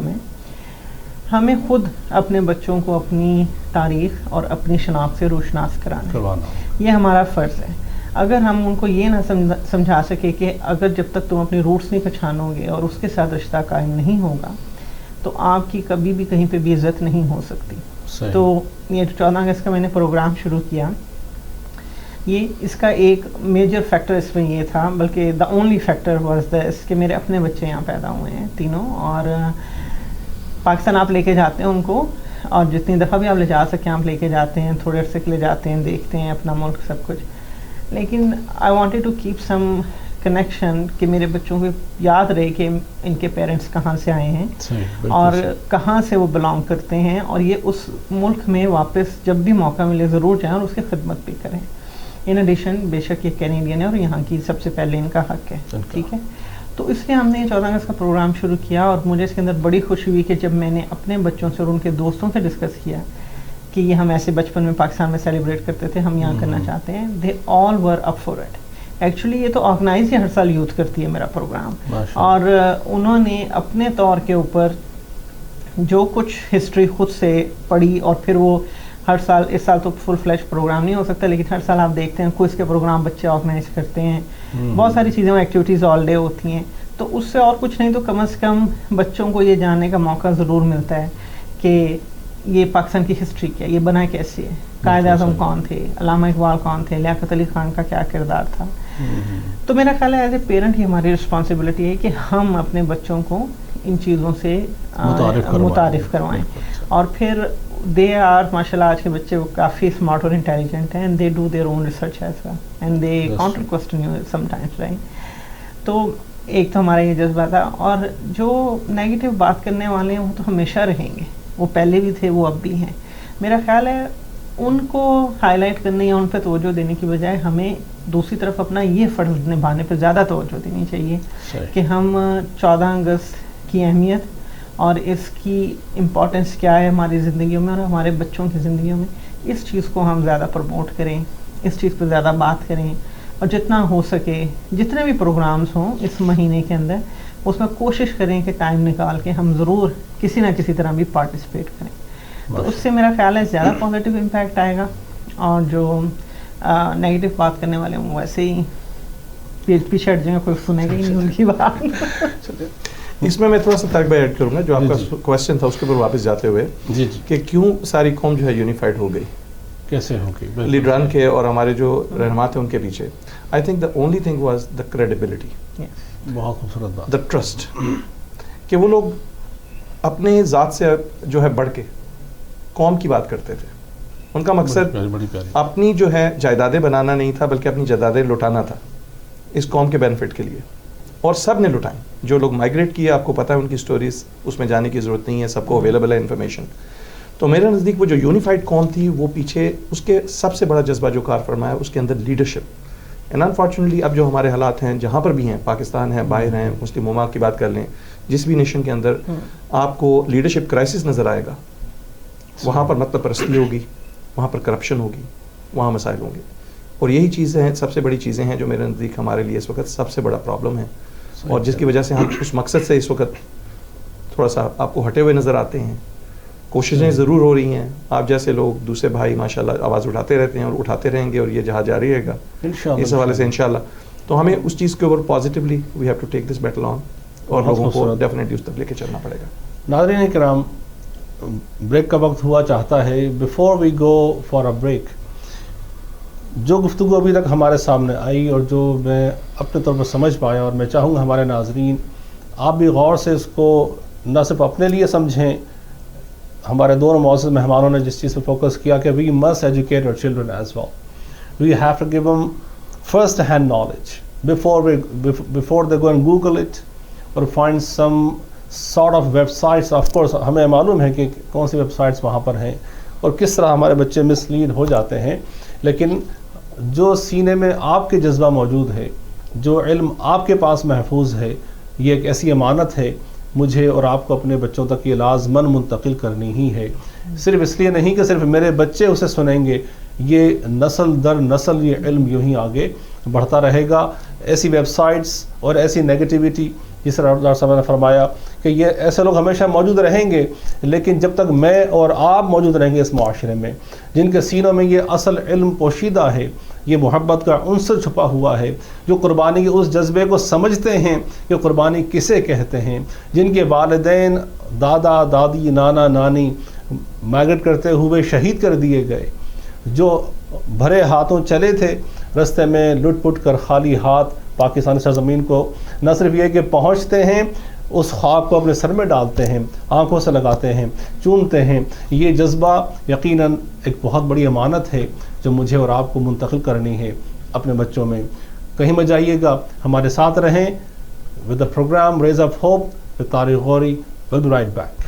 ہمیں خود اپنے بچوں کو اپنی تاریخ اور اپنی شناخت سے روشناس کرانا، یہ ہمارا فرض ہے. اگر ہم ان کو یہ نہ سمجھا سکے کہ اگر جب تک تم اپنی روٹس نہیں پہچانو گے اور اس کے ساتھ رشتہ قائم نہیں ہوگا تو آپ کی کبھی بھی کہیں پہ بھی عزت نہیں ہو سکتی. تو یہ 14 اگست کا میں نے پروگرام شروع کیا، یہ اس کا ایک میجر فیکٹر اس میں یہ تھا، بلکہ the only factor was this کہ میرے اپنے بچے یہاں پیدا ہوئے ہیں تینوں، اور پاکستان آپ لے کے جاتے ہیں ان کو، اور جتنی دفعہ بھی آپ لے جا سکیں آپ لے کے جاتے ہیں، تھوڑے عرصے کے لے جاتے ہیں، دیکھتے ہیں اپنا ملک سب کچھ. لیکن I wanted to keep some connection کہ میرے بچوں کو یاد رہے کہ ان کے پیرنٹس کہاں سے آئے ہیں اور کہاں سے وہ بلانگ کرتے ہیں، اور یہ اس ملک میں واپس جب بھی موقع ملے ضرور جائیں اور اس کی خدمت بھی کریں. ان ایڈیشن بے شک یہ کینیڈین ہے اور یہاں کی سب سے پہلے ان کا حق ہے، ٹھیک ہے. تو اس لیے ہم نے 14 اگست کا پروگرام شروع کیا، اور مجھے اس کے اندر بڑی خوشی ہوئی کہ جب میں نے اپنے بچوں سے اور ان کے دوستوں سے ڈسکس کیا کہ یہ ہم ایسے بچپن میں پاکستان میں سیلیبریٹ کرتے تھے، ہم یہاں کرنا چاہتے ہیں، دے آل ور اپ فار اٹ. ایکچولی یہ تو آرگنائز ہی ہر سال یوتھ کرتی ہے میرا پروگرام, اور انہوں نے اپنے طور کے اوپر جو کچھ ہسٹری خود سے پڑھی, اور پھر وہ ہر سال, اس سال تو فل فلیش پروگرام نہیں ہو سکتا, لیکن ہر سال آپ دیکھتے ہیں کوئز کے پروگرام بچے آرگنائز کرتے ہیں, بہت ساری چیزیں, ایکٹیویٹیز آل ڈے ہوتی ہیں. تو اس سے اور کچھ نہیں تو کم از کم بچوں کو یہ جاننے کا موقع ضرور ملتا ہے کہ یہ پاکستان کی ہسٹری کیا, یہ بنا کیسے ہے, قائد اعظم کون تھے, علامہ اقبال کون تھے, لیاقت علی خان کا کیا کردار تھا. تو میرا خیال ہے ایز اے پیرنٹ ہی ہماری رسپانسبلٹی ہے کہ ہم اپنے بچوں کو ان چیزوں سے متعارف کروائیں. اور پھر دے آر ماشاء اللہ, آج کے بچے کافی اسمارٹ اور انٹیلیجنٹ ہیں, and they do their own research as well, and they counter question you sometimes, right. تو ایک تو ہمارا یہ جذبہ تھا, اور جو نیگیٹو بات کرنے والے ہیں وہ تو ہمیشہ رہیں گے, وہ پہلے بھی تھے, وہ اب بھی ہیں. میرا خیال ہے ان کو ہائی لائٹ کرنے یا ان پہ توجہ دینے کی بجائے ہمیں دوسری طرف اپنا یہ فرض نبھانے پہ زیادہ توجہ دینی چاہیے کہ ہم 14 اگست کی اہمیت اور اس کی امپورٹنس کیا ہے ہماری زندگیوں میں اور ہمارے بچوں کی زندگیوں میں, اس چیز کو ہم زیادہ پروموٹ کریں, اس چیز پہ زیادہ بات کریں, اور جتنا ہو سکے جتنے بھی پروگرامز ہوں اس مہینے کے اندر اس میں کوشش کریں کہ ٹائم نکال کے ہم ضرور کسی نہ کسی طرح بھی پارٹیسپیٹ کریں. تو اس سے میرا خیال ہے زیادہ پازیٹیو امپیکٹ آئے گا, اور جو نیگیٹو بات کرنے والے ہوں ویسے ہی پیچھے ہٹ جائیں گے, کوئی سنے گا ہی نہیں ان کی بات. اس میں تھوڑا سا طارق بھائی ایڈ کروں گا, جو آپ کا کویشچن تھا اس کے اوپر واپس جاتے ہوئے کہ کیوں ساری قوم جو ہے یونیفائڈ ہو گئی, کیسے ہو گئی لیڈران کے اور ہمارے جو رہنما تھے ان کے پیچھے. I think the only thing was the credibility, بہت خوبصورت بات, دا ٹرسٹ, کہ وہ لوگ اپنے ذات سے جو ہے بڑھ کے قوم کی بات کرتے تھے. ان کا مقصد اپنی جو ہے جائیدادیں بنانا نہیں تھا, بلکہ اپنی جائیدادیں لٹانا تھا اس قوم کے بینیفٹ کے لیے, اور سب نے لٹائیں. جو لوگ مائگریٹ کیے آپ کو پتہ ہے ان کی سٹوریز, اس میں جانے کی ضرورت نہیں ہے, سب کو اویلیبل ہے انفارمیشن. تو میرے نزدیک وہ جو یونیفائڈ قوم تھی وہ پیچھے اس کے سب سے بڑا جذبہ جو کار فرمایا اس کے اندر لیڈرشپ. اینڈ انفارچونیٹلی اب جو ہمارے حالات ہیں جہاں پر بھی ہیں, پاکستان ہے, باہر ہیں, مسلم امت کی بات کر لیں, جس بھی نیشن کے اندر آپ کو لیڈرشپ کرائسس نظر آئے گا, وہاں پر مطلب پرستی ہوگی, وہاں پر کرپشن ہوگی, وہاں مسائل ہوں گے. اور یہی چیزیں ہیں, سب سے بڑی چیزیں ہیں جو میرے نزدیک ہمارے لیے اس وقت سب سے بڑا پرابلم ہے, اور جس کی وجہ سے ہم اس مقصد سے اس وقت تھوڑا سا آپ کو ہٹے ہوئے نظر آتے ہیں. کوششیں ضرور ہو رہی ہیں, آپ جیسے لوگ دوسرے بھائی ماشاءاللہ آواز اٹھاتے رہتے ہیں اور اٹھاتے رہیں گے, اور یہ جہاں جاری رہے گا اس حوالے سے انشاءاللہ. تو ہمیں اس چیز کے اوپر positively we have to take this battle on, اور لوگوں کو ڈیفینیٹلی اس تک لے کے چلنا پڑے گا. ناظرین کرام, بریک کا وقت ہوا چاہتا ہے. Before we go for a break, جو گفتگو ابھی تک ہمارے سامنے آئی اور جو میں اپنے طور پر سمجھ پایا, اور میں چاہوں گا ہمارے ناظرین آپ بھی غور سے اس کو نہ صرف اپنے لیے سمجھیں, ہمارے دونوں معزز مہمانوں نے جس چیز پہ فوکس کیا کہ we must educate our children as well. We have to give them first hand knowledge before they go and Google it or find some sort of websites. Of course ہمیں معلوم ہے کہ کون سی ویب سائٹس وہاں پر ہیں اور کس طرح ہمارے بچے مس لیڈ ہو جاتے ہیں, لیکن جو سینے میں آپ کے جذبہ موجود ہے, جو علم آپ کے پاس محفوظ ہے, یہ ایک ایسی امانت ہے مجھے اور آپ کو اپنے بچوں تک یہ لازماً منتقل کرنی ہی ہے. صرف اس لیے نہیں کہ صرف میرے بچے اسے سنیں گے, یہ نسل در نسل یہ علم یوں ہی آگے بڑھتا رہے گا. ایسی ویب سائٹس اور ایسی نیگیٹیوٹی, جس طرح ڈاکٹر صاحب نے فرمایا کہ یہ ایسے لوگ ہمیشہ موجود رہیں گے, لیکن جب تک میں اور آپ موجود رہیں گے اس معاشرے میں, جن کے سینوں میں یہ اصل علم پوشیدہ ہے, یہ محبت کا عنصر چھپا ہوا ہے, جو قربانی کے اس جذبے کو سمجھتے ہیں کہ قربانی کسے کہتے ہیں, جن کے والدین, دادا دادی, نانا نانی مائگریٹ کرتے ہوئے شہید کر دیے گئے, جو بھرے ہاتھوں چلے تھے, رستے میں لٹ پٹ کر خالی ہاتھ پاکستانی سرزمین کو نہ صرف یہ کہ پہنچتے ہیں, اس خواب کو اپنے سر میں ڈالتے ہیں, آنکھوں سے لگاتے ہیں, چومتے ہیں. یہ جذبہ یقیناً ایک بہت بڑی امانت ہے جو مجھے اور آپ کو منتقل کرنی ہے اپنے بچوں میں. کہیں مت جائیے گا, ہمارے ساتھ رہیں with the program Rays of Hope with Tariq Ghori. We'll be right back.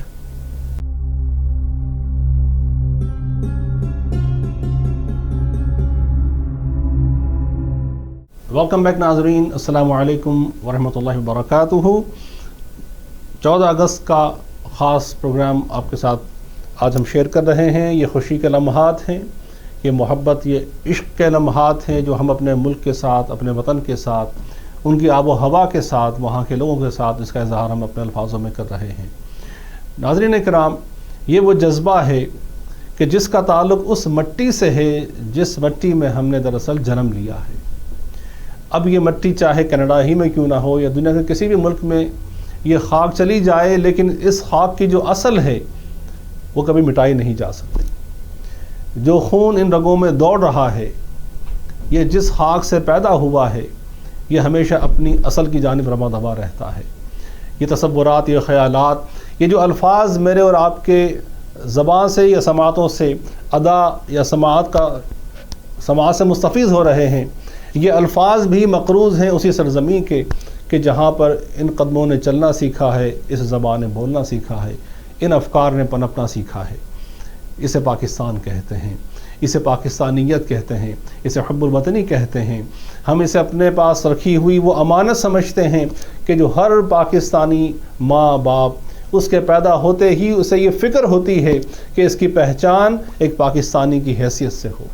Welcome back ناظرین, السلام علیکم ورحمۃ اللہ وبرکاتہ. 14 اگست کا خاص پروگرام آپ کے ساتھ آج ہم شیئر کر رہے ہیں. یہ خوشی کے لمحات ہیں, یہ محبت، یہ عشق کے لمحات ہیں جو ہم اپنے ملک کے ساتھ، اپنے وطن کے ساتھ، ان کی آب و ہوا کے ساتھ، وہاں کے لوگوں کے ساتھ اس کا اظہار ہم اپنے الفاظوں میں کر رہے ہیں۔ ناظرین کرام، یہ وہ جذبہ ہے کہ جس کا تعلق اس مٹی سے ہے جس مٹی میں ہم نے دراصل جنم لیا ہے۔ اب یہ مٹی چاہے کینیڈا ہی میں کیوں نہ ہو یا دنیا کے کسی بھی ملک میں یہ خاک چلی جائے، لیکن اس خاک کی جو اصل ہے وہ کبھی مٹائی نہیں جا سکتی۔ جو خون ان رگوں میں دوڑ رہا ہے، یہ جس خاک سے پیدا ہوا ہے، یہ ہمیشہ اپنی اصل کی جانب رواں دوا رہتا ہے۔ یہ تصورات، یہ خیالات، یہ جو الفاظ میرے اور آپ کے زبان سے یا سماعتوں سے ادا یا سماعت سے مستفیض ہو رہے ہیں، یہ الفاظ بھی مقروض ہیں اسی سرزمین کے کہ جہاں پر ان قدموں نے چلنا سیکھا ہے، اس زبان نے بولنا سیکھا ہے، ان افکار نے پنپنا سیکھا ہے۔ اسے پاکستان کہتے ہیں، اسے پاکستانیت کہتے ہیں، اسے حب الوطنی کہتے ہیں۔ ہم اسے اپنے پاس رکھی ہوئی وہ امانت سمجھتے ہیں کہ جو ہر پاکستانی ماں باپ اس کے پیدا ہوتے ہی اسے یہ فکر ہوتی ہے کہ اس کی پہچان ایک پاکستانی کی حیثیت سے ہو،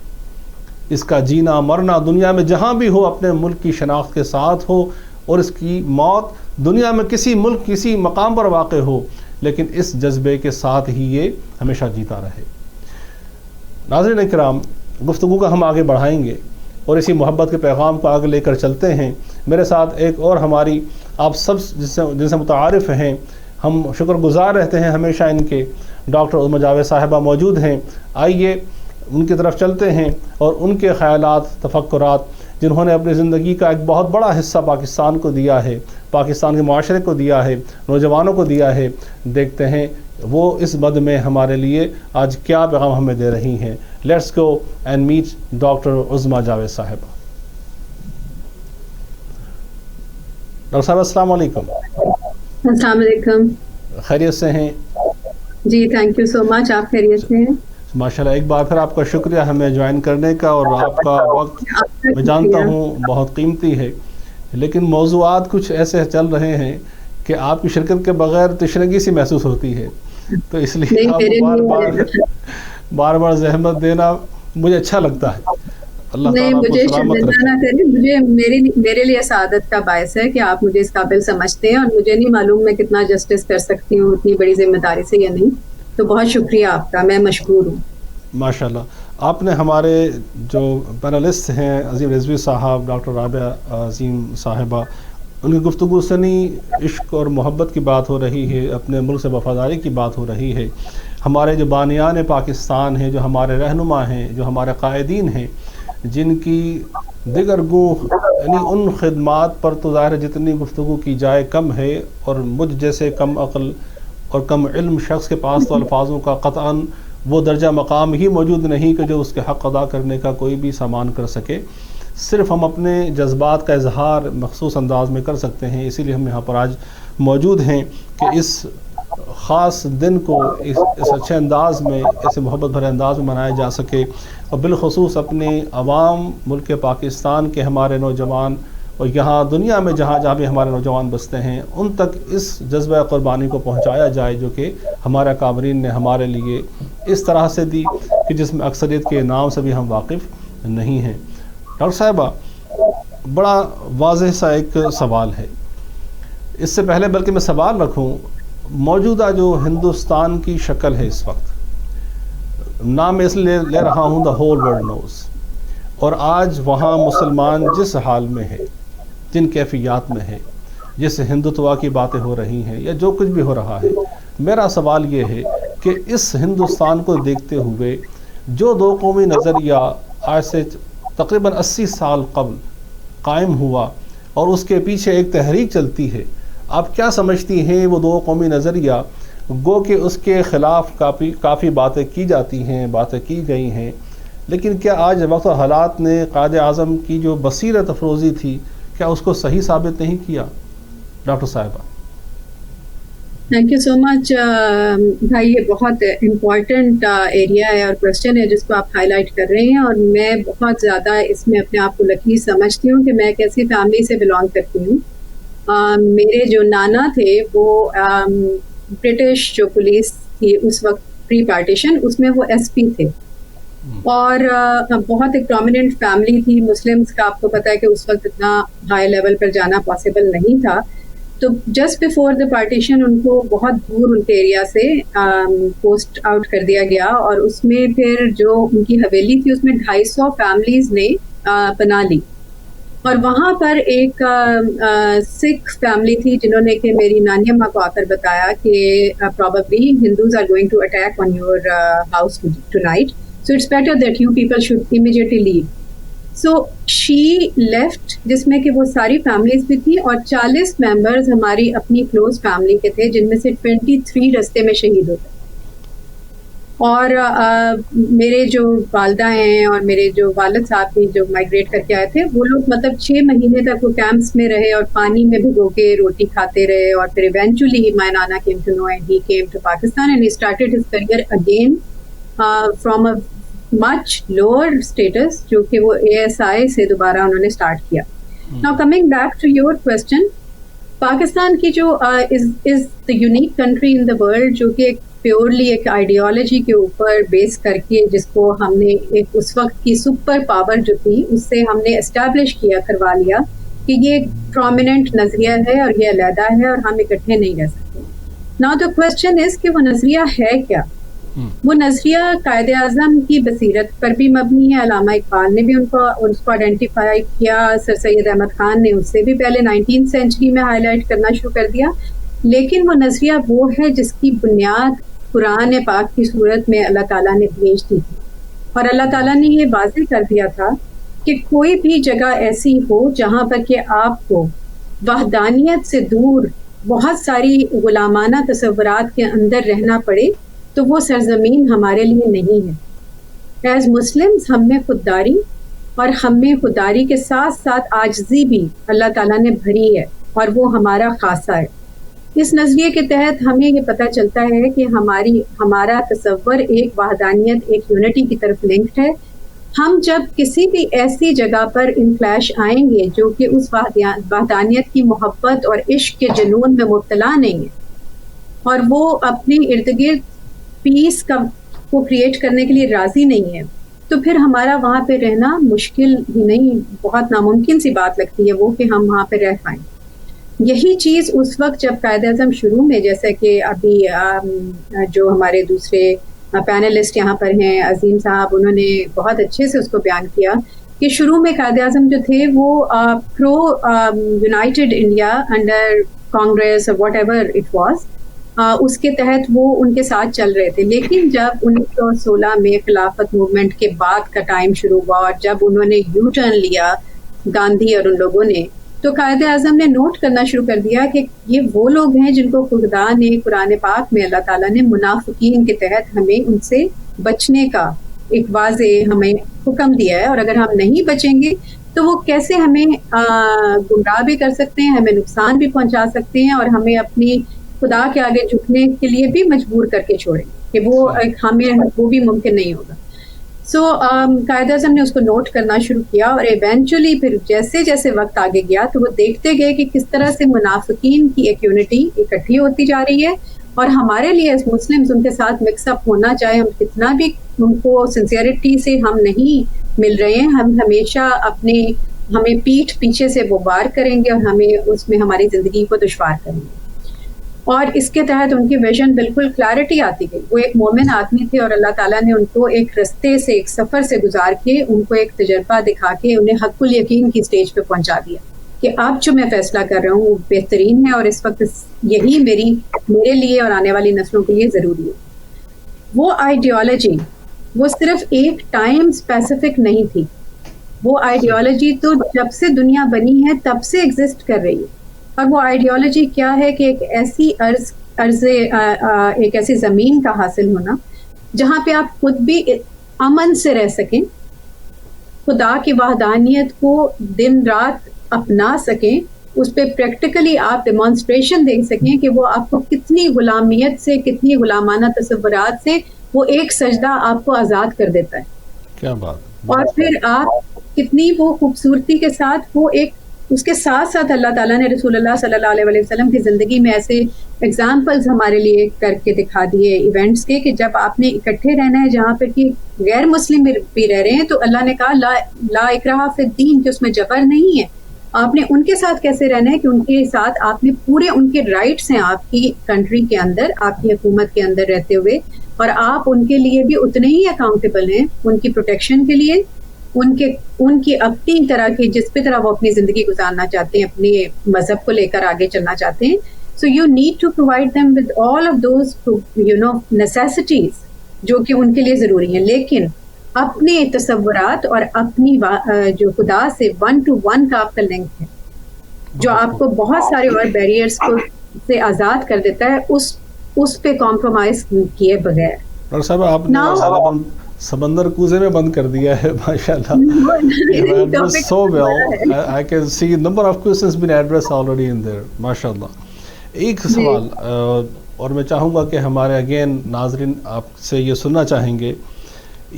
اس کا جینا مرنا دنیا میں جہاں بھی ہو اپنے ملک کی شناخت کے ساتھ ہو، اور اس کی موت دنیا میں کسی ملک کسی مقام پر واقع ہو، لیکن اس جذبے کے ساتھ ہی یہ ہمیشہ جیتا رہے۔ ناظرین کرام، گفتگو کا ہم آگے بڑھائیں گے اور اسی محبت کے پیغام کو آگے لے کر چلتے ہیں۔ میرے ساتھ ایک اور ہماری آپ سب جن سے متعارف ہیں، ہم شکر گزار رہتے ہیں ہمیشہ ان کے، ڈاکٹر عظمیٰ جاوید صاحبہ موجود ہیں۔ آئیے ان کی طرف چلتے ہیں اور ان کے خیالات، تفکرات، جنہوں نے اپنی زندگی کا ایک بہت بڑا حصہ پاکستان کو دیا ہے، پاکستان کے معاشرے کو دیا ہے، نوجوانوں کو دیا ہے، دیکھتے ہیں وہ اس مد میں ہمارے لیے آج کیا پیغام ہمیں دے رہی ہیں۔ Let's go and meet doctor Uzma Javed sahiba. Doctor صاحب السلام علیکم۔ السلام علیکم۔ خیریت سے ہیں؟ جی تھینک یو سو مچ، آپ خیریت سے ہیں؟ ماشاءاللہ، ایک بار پھر آپ کا شکریہ ہمیں جوائن کرنے کا، اور آپ کا وقت میں جانتا ہوں بہت قیمتی ہے، لیکن موضوعات کچھ ایسے چل رہے ہیں کہ آپ کی شرکت کے بغیر تشنگی سی محسوس ہوتی ہے، تو اس لیے آپ کو بار بار زحمت دینا مجھے اچھا لگتا ہے۔ اللہ تعالیٰ آپ کو سلامت رکھے۔ مجھے میرے لیے سعادت کا باعث ہے کہ آپ مجھے اس قابل سمجھتے ہیں، اور مجھے نہیں معلوم میں کتنا جسٹس کر سکتی ہوں اتنی بڑی ذمہ داری سے یا نہیں، تو بہت شکریہ آپ کا، میں مشکور ہوں۔ ماشاءاللہ، آپ نے ہمارے جو پینلسٹ ہیں، عظیم رضوی صاحب، ڈاکٹر رابعہ عظیم صاحبہ، ان کی گفتگو سنی، عشق اور محبت کی بات ہو رہی ہے، اپنے ملک سے وفاداری کی بات ہو رہی ہے۔ ہمارے جو بانیان پاکستان ہیں، جو ہمارے رہنما ہیں، جو ہمارے قائدین ہیں، جن کی دیگر یعنی ان خدمات پر تو ظاہر جتنی گفتگو کی جائے کم ہے، اور مجھ جیسے کم عقل اور کم علم شخص کے پاس تو الفاظوں کا قطعاً وہ درجہ مقام ہی موجود نہیں کہ جو اس کے حق ادا کرنے کا کوئی بھی سامان کر سکے۔ صرف ہم اپنے جذبات کا اظہار مخصوص انداز میں کر سکتے ہیں، اسی لیے ہم یہاں پر آج موجود ہیں کہ اس خاص دن کو اس اچھے انداز میں، ایسے محبت بھرے انداز میں منایا جا سکے، اور بالخصوص اپنے عوام ملک پاکستان کے ہمارے نوجوان، اور یہاں دنیا میں جہاں جہاں بھی ہمارے نوجوان بستے ہیں، ان تک اس جذبہ قربانی کو پہنچایا جائے جو کہ ہمارے اکابرین نے ہمارے لیے اس طرح سے دی کہ جس میں اکثریت کے نام سے بھی ہم واقف نہیں ہیں۔ ڈاکٹر صاحبہ، بڑا واضح سا ایک سوال ہے، اس سے پہلے بلکہ میں سوال رکھوں، موجودہ جو ہندوستان کی شکل ہے اس وقت، نام اس لیے لے رہا ہوں دا ہول ورلڈ نوز، اور آج وہاں مسلمان جس حال میں ہے، جن کیفیات میں ہے، جس ہندوتوا کی باتیں ہو رہی ہیں یا جو کچھ بھی ہو رہا ہے، میرا سوال یہ ہے کہ اس ہندوستان کو دیکھتے ہوئے جو دو قومی نظریہ آج سے تقریباً 80 سال قبل قائم ہوا، اور اس کے پیچھے ایک تحریک چلتی ہے، آپ کیا سمجھتی ہیں وہ دو قومی نظریہ؟ گو کہ اس کے خلاف کافی باتیں کی جاتی ہیں، باتیں کی گئی ہیں، لیکن کیا آج وقت و حالات نے قائد اعظم کی جو بصیرت افروزی تھی، کیا اس کو صحیح ثابت نہیں کیا؟ ڈاکٹر صاحبہ۔ تھینک یو سو مچ بھائی، یہ بہت امپورٹنٹ ایریا ہے اور کوشچن ہے جس کو آپ ہائی لائٹ کر رہے ہیں، اور میں بہت زیادہ اس میں اپنے آپ کو لکی سمجھتی ہوں کہ میں ایک ایسی فیملی سے بلانگ کرتی ہوں۔ میرے جو نانا تھے وہ برٹش جو پولیس تھی اس وقت پری پارٹیشن، اس میں وہ ایس پی تھے، اور بہت ایک پرومیننٹ فیملی تھی مسلمس کا. آپ کو پتا ہے کہ اس وقت اتنا ہائی لیول پر جانا پاسبل نہیں تھا. تو جسٹ بفور دا پارٹیشن ان کو بہت دور ان کے ایریا سے پوسٹ آؤٹ کر دیا گیا, اور اس میں پھر جو ان کی حویلی تھی اس میں 250 فیملیز نے پناہ لی. اور وہاں پر ایک سکھ فیملی تھی جنہوں نے کہ میری نانی اماں کو آ کر بتایا کہ probably Hindus are going to attack on your house tonight, so it's better that you people should immediately leave. So she left, جس میں کہ وہ ساری فیملیز بھی تھی, اور 40 ممبرز ہماری اپنی کلوز فیملی کے تھے, جن میں سے 23 رستے میں شہید ہوتے. اور میرے جو والدہ ہیں اور میرے جو والد صاحب بھی جو مائگریٹ کر کے آئے تھے, وہ لوگ مطلب 6 مہینے تک وہ کیمپس میں رہے اور پانی میں بھگو کے روٹی کھاتے رہے. اور پھر eventually my nana came to know and he came to Pakistan and he started his career again from a much lower status, جو کہ وہ ASI سے دوبارہ انہوں نے اسٹارٹ کیا. Now coming back to your question, Pakistan کی جو is the unique country in the world, جو کہ پیورلی ایک آئیڈیالوجی کے اوپر بیس کر کے, جس کو ہم نے ایک اس وقت کی سپر پاور جو تھی اس سے ہم نے اسٹیبلش کروا لیا کہ یہ ایک پرومیننٹ نظریہ ہے اور یہ علیحدہ ہے اور ہم اکٹھے نہیں رہ سکتے. Now the question is کہ وہ نظریہ ہے کیا؟ وہ نظریہ قائد اعظم کی بصیرت پر بھی مبنی ہے. علامہ اقبال نے بھی اس کو آئیڈینٹیفائی کیا, سر سید احمد خان نے اس سے بھی پہلے 19th سینچری میں ہائی لائٹ کرنا شروع کر دیا. لیکن وہ نظریہ وہ ہے جس کی بنیاد قرآن پاک کی صورت میں اللہ تعالیٰ نے بھیج دی تھی, اور اللہ تعالیٰ نے یہ واضح کر دیا تھا کہ کوئی بھی جگہ ایسی ہو جہاں پر کہ آپ کو وحدانیت سے دور بہت ساری غلامانہ تصورات کے اندر رہنا پڑے تو وہ سرزمین ہمارے لیے نہیں ہے. ایز مسلمز ہم میں خودداری اور ہم میں خودداری کے ساتھ ساتھ عاجزی بھی اللہ تعالیٰ نے بھری ہے, اور وہ ہمارا خاصہ ہے. اس نظریے کے تحت ہمیں یہ پتہ چلتا ہے کہ ہمارا تصور ایک وحدانیت, ایک یونٹی کی طرف لنکڈ ہے. ہم جب کسی بھی ایسی جگہ پر انفلیش آئیں گے جو کہ اس وحدانیت کی محبت اور عشق کے جنون میں مبتلا نہیں ہے, اور وہ اپنے ارد گرد پیس کو کریٹ کرنے کے لیے راضی نہیں ہے, تو پھر ہمارا وہاں پہ رہنا مشکل ہی نہیں, بہت ناممکن سی بات لگتی ہے وہ کہ ہم وہاں پہ رہ پائیں. یہی چیز اس وقت جب قائد اعظم شروع میں, جیسا کہ ابھی جو ہمارے دوسرے پینلسٹ یہاں پر ہیں عظیم صاحب, انہوں نے بہت اچھے سے اس کو بیان کیا کہ شروع میں قائد اعظم جو تھے وہ پرو یونائٹیڈ انڈیا انڈر کانگریس اور واٹ ایور اٹ واز, اس کے تحت وہ ان کے ساتھ چل رہے تھے. لیکن جب 1916 میں خلافت موومنٹ کے بعد کا ٹائم شروع ہوا اور جب انہوں نے یو ٹرن لیا گاندھی اور ان لوگوں نے, تو قائد اعظم نے نوٹ کرنا شروع کر دیا کہ یہ وہ لوگ ہیں جن کو خدا نے قرآن پاک میں اللہ تعالیٰ نے منافقین کے تحت ہمیں ان سے بچنے کا ایک واضح ہمیں حکم دیا ہے, اور اگر ہم نہیں بچیں گے تو وہ کیسے ہمیں گمراہ بھی کر سکتے ہیں, ہمیں نقصان بھی پہنچا سکتے ہیں, اور ہمیں اپنی خدا کے آگے جھکنے کے لیے بھی مجبور کر کے چھوڑیں کہ وہ ہمیں وہ بھی ممکن نہیں ہوگا. سو قائد اعظم نے اس کو نوٹ کرنا شروع کیا, اور ایونچولی پھر جیسے جیسے وقت آگے گیا تو وہ دیکھتے گئے کہ کس طرح سے منافقین کی ایک یونٹی اکٹھی ہوتی جا رہی ہے, اور ہمارے لیے ایز مسلمز ان کے ساتھ مکس اپ ہونا, چاہے ہم کتنا بھی ان کو سنسیئرٹی سے ہم نہیں مل رہے ہیں, ہم ہمیشہ ہمیں پیٹھ پیچھے سے وہ وار کریں گے اور ہمیں اس میں ہماری زندگی کو دشوار کریں گے. اور اس کے تحت ان کی ویژن بالکل کلیئرٹی آتی گئی. وہ ایک مومن آدمی تھے اور اللہ تعالیٰ نے ان کو ایک رستے سے, ایک سفر سے گزار کے ان کو ایک تجربہ دکھا کے انہیں حق الیقین کی سٹیج پہ پہنچا دیا کہ اب جو میں فیصلہ کر رہا ہوں وہ بہترین ہے, اور اس وقت یہی میرے لیے اور آنے والی نسلوں کے لیے ضروری ہے. وہ آئیڈیالوجی وہ صرف ایک ٹائم اسپیسیفک نہیں تھی, وہ آئیڈیالوجی تو جب سے دنیا بنی ہے تب سے ایگزسٹ کر رہی ہے. اور وہ آئیڈیالوجی کیا ہے کہ ایک ایسی ایک ایسی زمین کا حاصل ہونا جہاں پہ آپ خود بھی امن سے رہ سکیں, خدا کی وحدانیت کو دن رات اپنا سکیں, اس پہ پریکٹیکلی آپ ڈیمانسٹریشن دیکھ سکیں کہ وہ آپ کو کتنی غلامیت سے, کتنی غلامانہ تصورات سے وہ ایک سجدہ آپ کو آزاد کر دیتا ہے. کیا بات. اور پھر آپ کتنی وہ خوبصورتی کے ساتھ وہ ایک اس کے ساتھ ساتھ اللہ تعالیٰ نے رسول اللہ صلی اللہ علیہ وسلم کی زندگی میں ایسے ایگزامپلز ہمارے لیے کر کے دکھا دیے ایونٹس کے کہ جب آپ نے اکٹھے رہنا ہے جہاں پہ کہ غیر مسلم بھی رہ رہے ہیں تو اللہ نے کہا لا اکراہ فی الدین، کہ اس میں جبر نہیں ہے. آپ نے ان کے ساتھ کیسے رہنا ہے کہ ان کے ساتھ آپ نے پورے ان کے رائٹس ہیں آپ کی کنٹری کے اندر، آپ کی حکومت کے اندر رہتے ہوئے، اور آپ ان کے لیے بھی اتنے ہی اکاؤنٹیبل ہیں ان کی پروٹیکشن کے لیے، ان کی اپنی طرح کی جس پہ طرح وہ اپنی زندگی گزارنا چاہتے ہیں، اپنے مذہب کو لے کر آگے چلنا چاہتے ہیں. So you need to provide them with all of those necessities جو کہ ان کے لیے ضروری ہیں، لیکن اپنے تصورات اور اپنی جو خدا سے 1 to 1 کا آپ کا لنک ہے جو آپ کو بہت سارے اور بیریئرز کو سے آزاد کر دیتا ہے، اس پہ کمپرومائز کیے بغیر. ڈاکٹر صاحب آپ نے سمندر کوزے میں بند کر دیا ہے ماشاءاللہ. So well, I can see number of questions been addressed already in there. ماشاءاللہ. ایک سوال اور میں چاہوں گا کہ ہمارے اگین ناظرین آپ سے یہ سننا چاہیں گے.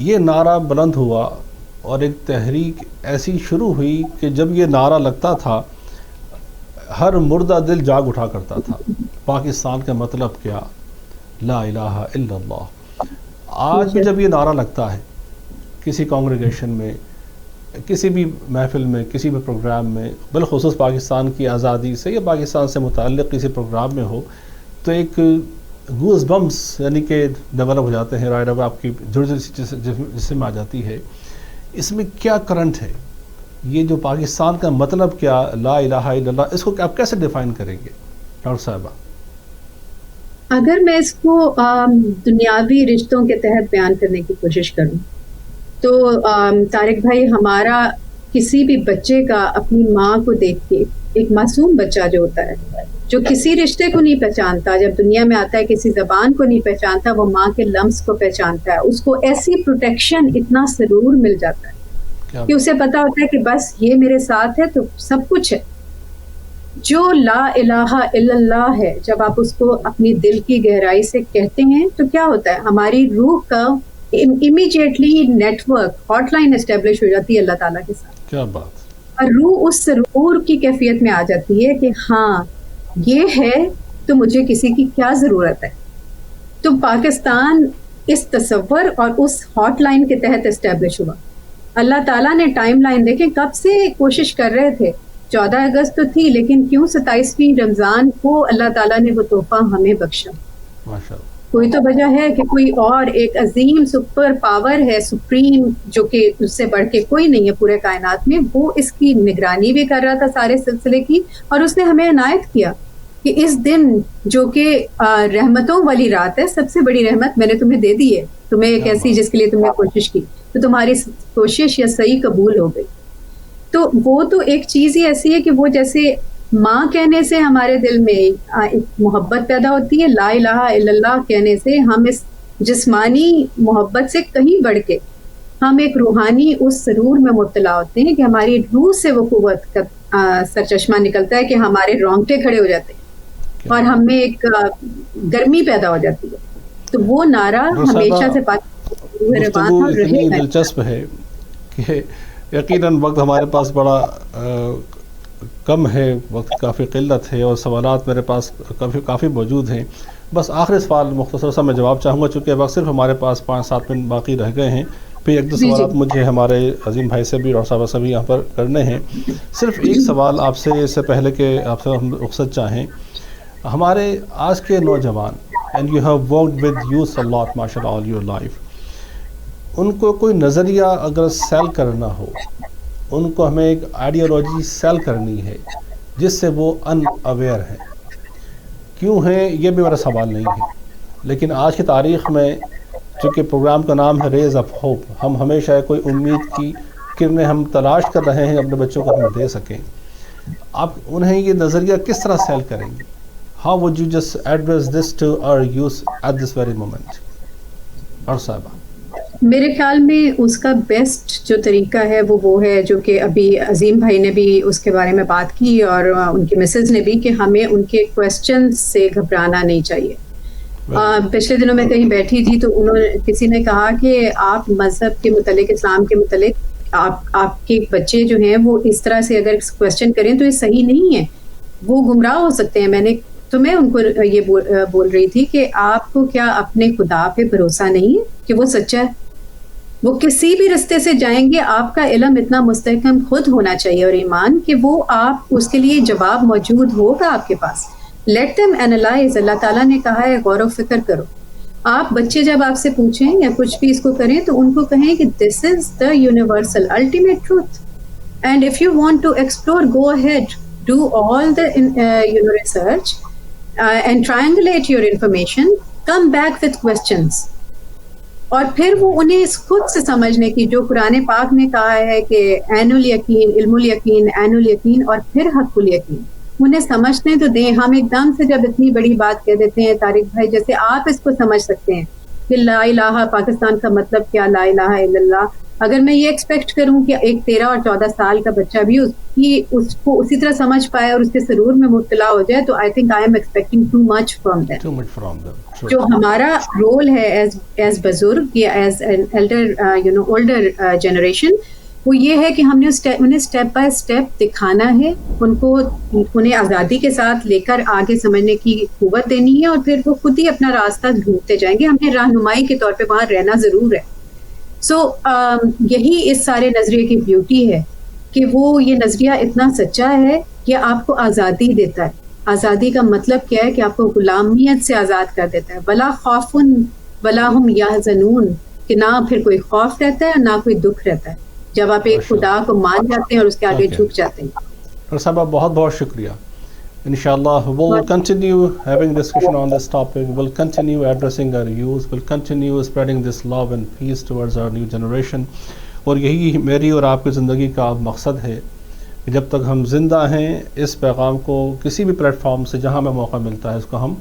یہ نعرہ بلند ہوا اور ایک تحریک ایسی شروع ہوئی کہ جب یہ نعرہ لگتا تھا ہر مردہ دل جاگ اٹھا کرتا تھا. پاکستان کا مطلب کیا، لا الہ الا اللہ. آج بھی جب یہ نعرہ لگتا ہے کسی کانگریگیشن میں، کسی بھی محفل میں، کسی بھی پروگرام میں، بالخصوص پاکستان کی آزادی سے یا پاکستان سے متعلق کسی پروگرام میں ہو، تو ایک گوز بمس یعنی کہ ڈیولپ ہو جاتے ہیں، رائٹ اب آپ کی جسم آ جاتی ہے. اس میں کیا کرنٹ ہے؟ یہ جو پاکستان کا مطلب کیا، لا الہ الا اللہ، اس کو آپ کیسے ڈیفائن کریں گے ڈاکٹر صاحبہ؟ اگر میں اس کو دنیاوی رشتوں کے تحت بیان کرنے کی کوشش کروں تو طارق بھائی، ہمارا کسی بھی بچے کا اپنی ماں کو دیکھ کے، ایک معصوم بچہ جو ہوتا ہے جو کسی رشتے کو نہیں پہچانتا، جب دنیا میں آتا ہے کسی زبان کو نہیں پہچانتا، وہ ماں کے لمس کو پہچانتا ہے. اس کو ایسی پروٹیکشن، اتنا سرور مل جاتا ہے کہ اسے پتا ہوتا ہے کہ بس یہ میرے ساتھ ہے تو سب کچھ ہے. جو لا الہ الا اللہ ہے، جب آپ اس کو اپنی دل کی گہرائی سے کہتے ہیں تو کیا ہوتا ہے، ہماری روح کا immediately network, hotline establish ہو جاتی ہے اللہ تعالیٰ کے ساتھ. کیا بات. اور روح اس سرور کی کیفیت میں آ جاتی ہے کہ ہاں یہ ہے تو مجھے کسی کی کیا ضرورت ہے. تو پاکستان اس تصور اور اس ہاٹ لائن کے تحت اسٹیبلش ہوا. اللہ تعالیٰ نے ٹائم لائن دیکھیں کب سے کوشش کر رہے تھے. 14 اگست تو تھی، لیکن کیوں 27ویں رمضان کو اللہ تعالیٰ نے وہ تحفہ ہمیں بخشا. کوئی تو وجہ ہے کہ کوئی اور ایک عظیم سپر پاور ہے، سپریم، جو کہ اس سے بڑھ کے کوئی نہیں ہے پورے کائنات میں، وہ اس کی نگرانی بھی کر رہا تھا سارے سلسلے کی، اور اس نے ہمیں عنایت کیا کہ اس دن جو کہ رحمتوں والی رات ہے، سب سے بڑی رحمت میں نے تمہیں دے دی ہے، تمہیں ایک ایسی جس کے لیے تم نے کوشش کی تو تمہاری کوشش یا صحیح قبول ہو گئی. تو وہ تو ایک چیز ہی ایسی ہے کہ وہ جیسے ماں کہنے سے ہمارے دل میں ایک محبت پیدا ہوتی ہے، لا الہ الا اللہ کہنے سے ہم اس جسمانی محبت سے کہیں بڑھ کے ہم ایک روحانی اس سرور میں مبتلا ہوتے ہیں کہ ہماری روح سے وہ قوت کا سرچشمہ نکلتا ہے کہ ہمارے رونگٹے کھڑے ہو جاتے ہیں اور ہم میں ایک گرمی پیدا ہو جاتی ہے. تو وہ نعرہ ہمیشہ سے دلچسپ ہے کہ یقیناً وقت ہمارے پاس بڑا کم ہے، وقت کافی قلت ہے اور سوالات میرے پاس کافی موجود ہیں. بس آخری سوال مختصر سا میں جواب چاہوں گا، چونکہ وقت صرف ہمارے پاس 5-7 منٹ باقی رہ گئے ہیں. پھر ایک دو سوالات مجھے ہمارے عظیم بھائی سے بھی اور صاحبہ سے بھی یہاں پر کرنے ہیں. صرف ایک سوال آپ سے، اس سے پہلے کہ آپ سے ہم رخصت چاہیں، ہمارے آج کے نوجوان and you have worked with youth a lot ماشاء اللہ آل یور لائف، ان کو کوئی نظریہ اگر سیل کرنا ہو، ان کو ہمیں ایک آئیڈیالوجی سیل کرنی ہے جس سے وہ ان اویئر ہیں. کیوں ہیں یہ بھی میرا سوال نہیں ہے، لیکن آج کی تاریخ میں چونکہ پروگرام کا نام ہے ریز آف ہوپ، ہم ہمیشہ کوئی امید کی کرنیں ہم تلاش کر رہے ہیں اپنے بچوں کو ہم دے سکیں. آپ انہیں یہ نظریہ کس طرح سیل کریں گے؟ How would you just address this to our youth at this very moment? اور صاحبہ میرے خیال میں اس کا بیسٹ جو طریقہ ہے وہ ہے جو کہ ابھی عظیم بھائی نے بھی اس کے بارے میں بات کی اور ان کی مسز نے بھی، کہ ہمیں ان کے کویسچن سے گھبرانا نہیں چاہیے. پچھلے دنوں میں کہیں بیٹھی تھی تو انہوں نے کسی نے کہا کہ آپ مذہب کے متعلق، اسلام کے متعلق آپ کے بچے جو ہیں وہ اس طرح سے اگر کوشچن کریں تو یہ صحیح نہیں ہے, وہ گمراہ ہو سکتے ہیں. میں ان کو یہ بول رہی تھی کہ آپ کو کیا اپنے خدا پہ بھروسہ نہیں ہے کہ وہ سچا ہے؟ وہ کسی بھی رستے سے جائیں گے, آپ کا علم اتنا مستحکم خود ہونا چاہیے اور ایمان کہ وہ آپ اس کے لیے جواب موجود ہوگا آپ کے پاس. لیٹ دیم اینالائز, اللہ تعالیٰ نے کہا ہے غور و فکر کرو. آپ بچے جب آپ سے پوچھیں یا کچھ بھی اس کو کریں تو ان کو کہیں کہ this is the universal ultimate truth, and if you want to explore go ahead, do all the research and triangulate your information, come back with questions. اور پھر وہ انہیں خود سے سمجھنے کی, جو قرآن پاک نے کہا ہے کہ عین الیقین, علم الیقین, عین الیقین اور پھر حق الیقین, انہیں سمجھنے تو دیں. ہم ایک دم سے جب اتنی بڑی بات کہہ دیتے ہیں طارق بھائی, جیسے آپ اس کو سمجھ سکتے ہیں کہ لا الہ پاکستان کا مطلب کیا, لا الہ الا اللہ. اگر میں یہ ایکسپیکٹ کروں کہ ایک 13 اور 14 سال کا بچہ بھی اس کو اسی طرح سمجھ پائے اور اس کے سرور میں مبتلا ہو جائے, تو I think I am expecting too much from them. جو ہمارا رول ہے ایز بزرگ یا as an elder older generation, وہ یہ ہے کہ ہم نے انہیں اسٹیپ بائی اسٹیپ دکھانا ہے, انہیں آزادی کے ساتھ لے کر آگے سمجھنے کی قوت دینی ہے, اور پھر وہ خود ہی اپنا راستہ ڈھونڈتے جائیں گے. ہمیں رہنمائی کے طور پہ وہاں رہنا ضرور ہے. سو یہی اس سارے نظریے کی بیوٹی ہے کہ وہ یہ نظریہ اتنا سچا ہے کہ آپ کو آزادی دیتا ہے. آزادی کا مطلب کیا ہے کہ آپ کو غلامیت سے آزاد کر دیتا ہے. ولا خوف ولا ہم یحزنون, کہ نہ پھر کوئی خوف رہتا ہے نہ کوئی دکھ رہتا ہے جب آپ ایک خدا کو مان جاتے ہیں اور اس کے آگے جھک جاتے ہیں. ڈاکٹر صاحبہ بہت بہت شکریہ. Inshallah, we'll continue having discussion on this topic. We'll continue addressing our youth. We'll continue spreading this love and peace towards our new generation. اور یہی میری اور آپ کی زندگی کا مقصد ہے کہ جب تک ہم زندہ ہیں اس پیغام کو کسی بھی پلیٹ فارم سے جہاں ہمیں موقع ملتا ہے اس کو ہم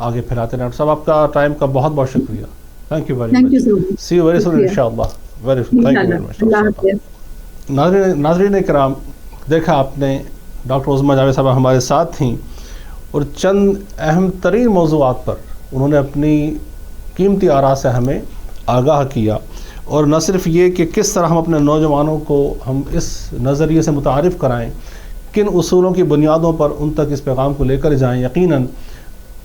آگے پھیلاتے ہیں. ڈاکٹر صاحب آپ کا ٹائم کا بہت بہت شکریہ. Thank you very much. See you very soon انشاءاللہ. Thank you very much. ناظرین کرام, دیکھا آپ نے ڈاکٹر عظمیٰ جاوید صاحبہ ہمارے ساتھ تھیں اور چند اہم ترین موضوعات پر انہوں نے اپنی قیمتی آراء سے ہمیں آگاہ کیا. اور نہ صرف یہ کہ کس طرح ہم اپنے نوجوانوں کو ہم اس نظریے سے متعارف کرائیں, کن اصولوں کی بنیادوں پر ان تک اس پیغام کو لے کر جائیں. یقیناً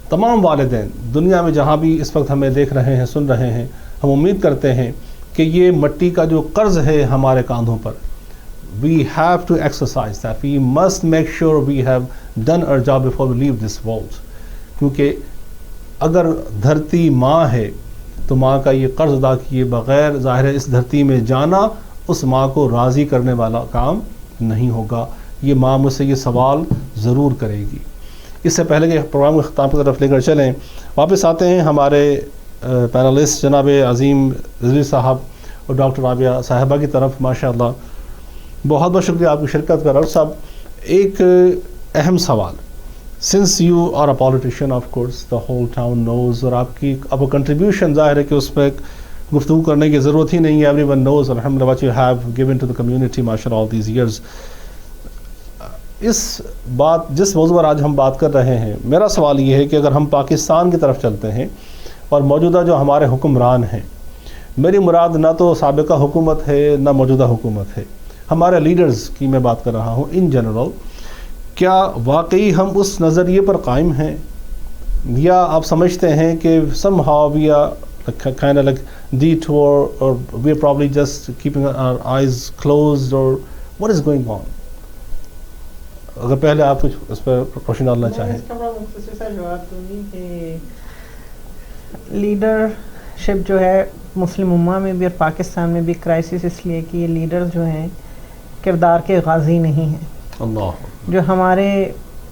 تمام والدین دنیا میں جہاں بھی اس وقت ہمیں دیکھ رہے ہیں, سن رہے ہیں, ہم امید کرتے ہیں کہ یہ مٹی کا جو قرض ہے ہمارے کاندھوں پر, we have to exercise that. We must make sure we have done our job before we leave this world. کیونکہ اگر دھرتی ماں ہے تو ماں کا یہ قرض ادا کیے بغیر ظاہر ہے اس دھرتی میں جانا اس ماں کو راضی کرنے والا کام نہیں ہوگا. یہ ماں مجھ سے یہ سوال ضرور کرے گی. اس سے پہلے کہ پروگرام کے اختتام کی طرف لے کر چلیں, واپس آتے ہیں ہمارے پینلسٹ جناب عظیم رضوی صاحب اور ڈاکٹر رابعہ صاحبہ کی طرف. ماشاء اللہ, بہت بہت شکریہ آپ کی شرکت کا. ڈاکٹر صاحب, ایک اہم سوال, since you are a politician of course the whole town knows, اور آپ کی اب کنٹریبیوشن ظاہر ہے کہ اس پہ گفتگو کرنے کی ضرورت ہی نہیں ہے. ایوری ون نوز الحمدللہ what you have given to the community ماشاء اللہ آل دیز ایئرز. جس موضوع پر آج ہم بات کر رہے ہیں, میرا سوال یہ ہے کہ اگر ہم پاکستان کی طرف چلتے ہیں اور موجودہ جو ہمارے حکمران ہیں, میری مراد نہ تو سابقہ حکومت ہے نہ موجودہ حکومت ہے, ہمارے لیڈرز کی میں بات کر رہا ہوں ان جنرل, کیا واقعی ہم اس نظریے پر قائم ہیں یا آپ سمجھتے ہیں کہ somehow we are kind of like detour or we are probably just keeping our eyes closed or what is going on? اگر پہلے آپ کچھ اس پر روشنی ڈالنا چاہیں. اس کا بڑا مختصر سا جواب دوں گی کہ لیڈرشپ جو ہے مسلم امہ میں بھی اور پاکستان میں بھی کرائسس اس لیے کہ یہ لیڈر جو ہیں کردار کے غازی نہیں ہیں. اللہ جو ہمارے,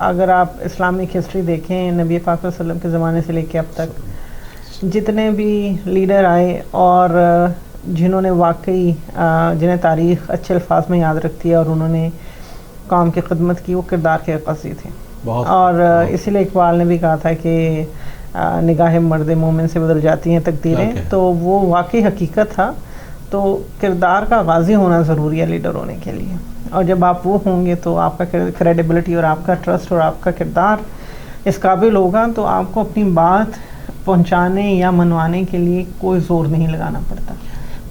اگر آپ اسلامک ہسٹری دیکھیں نبی پاک صلی اللہ علیہ وسلم کے زمانے سے لے کے اب تک جتنے بھی لیڈر آئے اور جنہوں نے واقعی جنہیں تاریخ اچھے الفاظ میں یاد رکھتی ہے اور انہوں نے قوم کی خدمت کی, وہ کردار کے غازی تھے. اور اسی لیے اقبال نے بھی کہا تھا کہ نگاہ مرد مومن سے بدل جاتی ہیں تقدیریں, تو وہ واقعی حقیقت تھا. تو کردار کا غازی ہونا ضروری ہے لیڈر ہونے کے لیے, اور جب آپ وہ ہوں گے تو آپ کا کریڈیبلٹی اور آپ کا ٹرسٹ اور آپ کا کردار اس قابل ہوگا, تو آپ کو اپنی بات پہنچانے یا منوانے کے لیے کوئی زور نہیں لگانا پڑتا.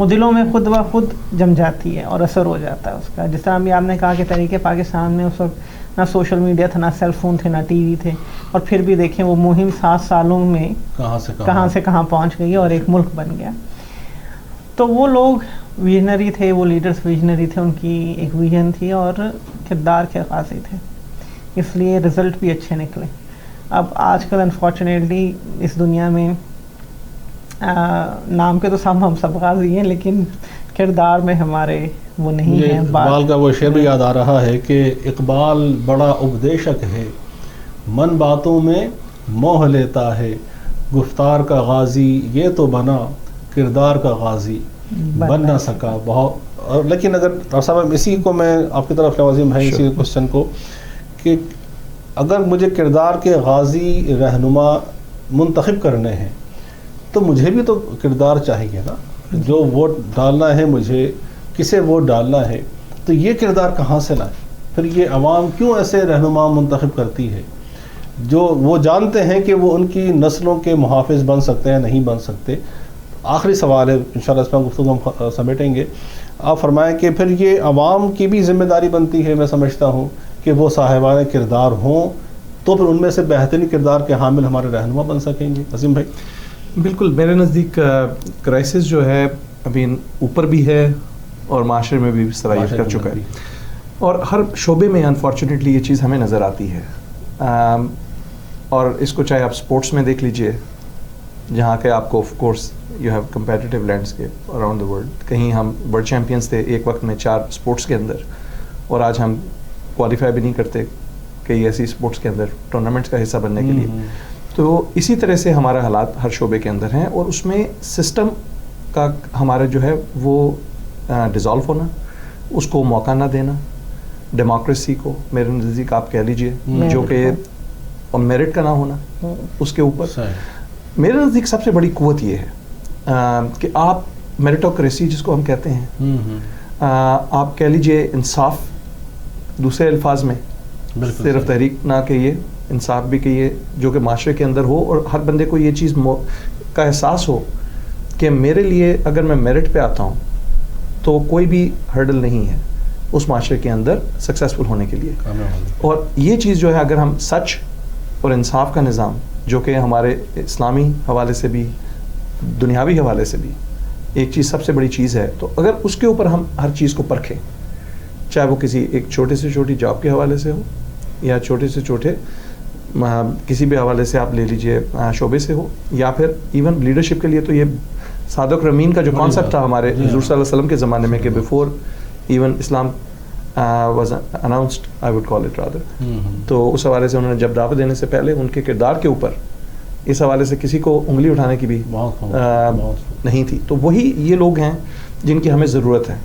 وہ دلوں میں خود بخود جم جاتی ہے اور اثر ہو جاتا ہے اس کا. جس طرح بھی آپ نے کہا کہ تحریک پاکستان میں اس وقت نہ سوشل میڈیا تھا، نہ سیل فون تھے، نہ ٹی وی تھے، اور پھر بھی دیکھیں وہ مہم 7 سالوں میں کہاں سے کہاں پہنچ گئی اور ایک ملک بن گیا. تو وہ لوگ ویژنری تھے، وہ لیڈرز ویژنری تھے، ان کی ایک ویژن تھی اور کردار کے غازی تھے، اس لیے رزلٹ بھی اچھے نکلے. اب آج کل انفارچونیٹلی اس دنیا میں نام کے تو ہم سب غازی ہیں، لیکن کردار میں ہمارے وہ نہیں ہیں. اقبال کا وہ شعر بھی یاد آ رہا ہے کہ اقبال بڑا اپدیشک ہے، من باتوں میں موہ لیتا ہے، گفتار کا غازی یہ تو بنا، کردار کا غازی بن نہ سکا. بہت. لیکن اگر ڈاکٹر صاحب اسی کو میں آپ کی طرف لوازم ہے اسی کوشچن کو کہ اگر مجھے کردار کے غازی رہنما منتخب کرنے ہیں تو مجھے بھی تو کردار چاہیے نا. جو ووٹ ڈالنا ہے مجھے، کسے ووٹ ڈالنا ہے، تو یہ کردار کہاں سے لائیں؟ پھر یہ عوام کیوں ایسے رہنما منتخب کرتی ہے جو وہ جانتے ہیں کہ وہ ان کی نسلوں کے محافظ بن سکتے ہیں، نہیں بن سکتے؟ آخری سوال ہے، انشاءاللہ اس میں گفتگو ہم سمیٹیں گے. آپ فرمائیں کہ پھر یہ عوام کی بھی ذمہ داری بنتی ہے، میں سمجھتا ہوں کہ وہ صاحبان کردار ہوں تو پھر ان میں سے بہترین کردار کے حامل ہمارے رہنما بن سکیں گے. عظیم بھائی. بالکل، میرے نزدیک کرائسس جو ہے ابھی اوپر بھی ہے اور معاشرے میں بھی سرایت کر چکا ہے، اور ہر شعبے میں انفارچونیٹلی یہ چیز ہمیں نظر آتی ہے. اور اس کو چاہے آپ سپورٹس میں دیکھ لیجئے، جہاں کہ آپ کو of course you have competitive landscape around the world. کہیں ہم ورلڈ چیمپئنس تھے ایک وقت میں 4 اسپورٹس کے اندر، اور آج ہم کوالیفائی بھی نہیں کرتے کئی ایسی اسپورٹس کے اندر ٹورنامنٹس کا حصہ بننے کے لیے. تو اسی طرح سے ہمارا حالات ہر شعبے کے اندر ہیں، اور اس میں سسٹم کا ہمارا جو ہے وہ ڈیزالو ہونا، اس کو موقع نہ دینا، ڈیموکریسی کو میرے نزدیک آپ کہہ لیجئے، جو کہ میرٹ کا نہ ہونا اس کے اوپر. میرے نزدیک سب سے بڑی قوت یہ ہے کہ آپ میرٹوکریسی جس کو ہم کہتے ہیں، آپ کہہ لیجئے انصاف، دوسرے الفاظ میں صرف تحریک نہ کہیے، انصاف بھی کہیے، جو کہ معاشرے کے اندر ہو، اور ہر بندے کو یہ چیز کا احساس ہو کہ میرے لیے اگر میں میرٹ پہ آتا ہوں تو کوئی بھی ہرڈل نہیں ہے اس معاشرے کے اندر سکسیزفل ہونے کے لیے. اور یہ چیز جو ہے اگر ہم سچ اور انصاف کا نظام، جو کہ ہمارے اسلامی حوالے سے بھی دنیاوی حوالے سے بھی ایک چیز سب سے بڑی چیز ہے، تو اگر اس کے اوپر ہم ہر چیز کو پرکھیں، چاہے وہ کسی ایک چھوٹے سے چھوٹی جاب کے حوالے سے ہو، یا چھوٹے سے چھوٹے کسی بھی حوالے سے آپ لے لیجئے شعبے سے ہو، یا پھر ایون لیڈرشپ کے لیے تو یہ صادق رمین کا جو کانسیپٹ تھا ہمارے حضور صلی اللہ علیہ وسلم کے زمانے میں کہ before even Islam was announced I would call it rather, تو اس حوالے سے انہوں نے جب دعوت دینے سے پہلے ان کے کردار کے اوپر اس حوالے سے کسی کو انگلی اٹھانے کی بھی نہیں تھی. تو وہی یہ لوگ ہیں جن کی ہمیں ضرورت ہے.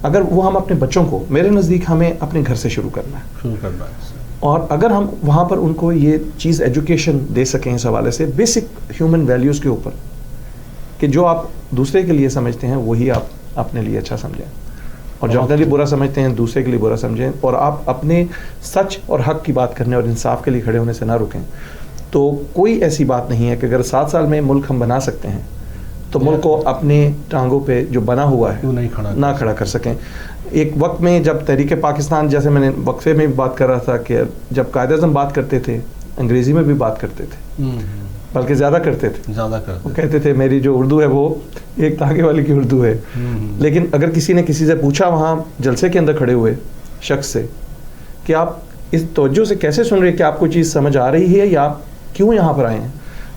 اگر وہ ہم اپنے بچوں کو، میرے نزدیک ہمیں اپنے گھر سے شروع کرنا ہے، اور اگر ہم وہاں پر ان کو یہ چیز ایجوکیشن دے سکیں اس حوالے سے بیسک ہیومن ویلیوز کے اوپر، کہ جو آپ دوسرے کے لیے سمجھتے ہیں وہی آپ اپنے لیے اچھا سمجھیں، اور جو اپنے لیے برا سمجھتے ہیں دوسرے کے لیے برا سمجھیں، اور آپ اپنے سچ اور حق کی بات کرنے اور انصاف کے لیے کھڑے ہونے سے نہ رکیں. تو کوئی ایسی بات نہیں ہے کہ اگر 7 سال میں ملک ہم بنا سکتے ہیں تو ملک کو اپنے ٹانگوں پہ جو بنا ہوا ہے نہ کھڑا کر سکیں. ایک وقت میں جب تحریک پاکستان، جیسے میں نے وقفے میں بھی بات کر رہا تھا کہ جب قائد اعظم بات کرتے تھے انگریزی میں بھی بات کرتے تھے، بلکہ زیادہ کرتے تھے، وہ کہتے تھے میری جو اردو ہے وہ ایک تاکے والی کی اردو ہے. لیکن اگر کسی نے کسی سے پوچھا وہاں جلسے کے اندر کھڑے ہوئے شخص سے کہ آپ اس توجہ سے کیسے سن رہے ہیں کہ آپ کو چیز سمجھ آ رہی ہے یا آپ کیوں یہاں پر آئے ہیں،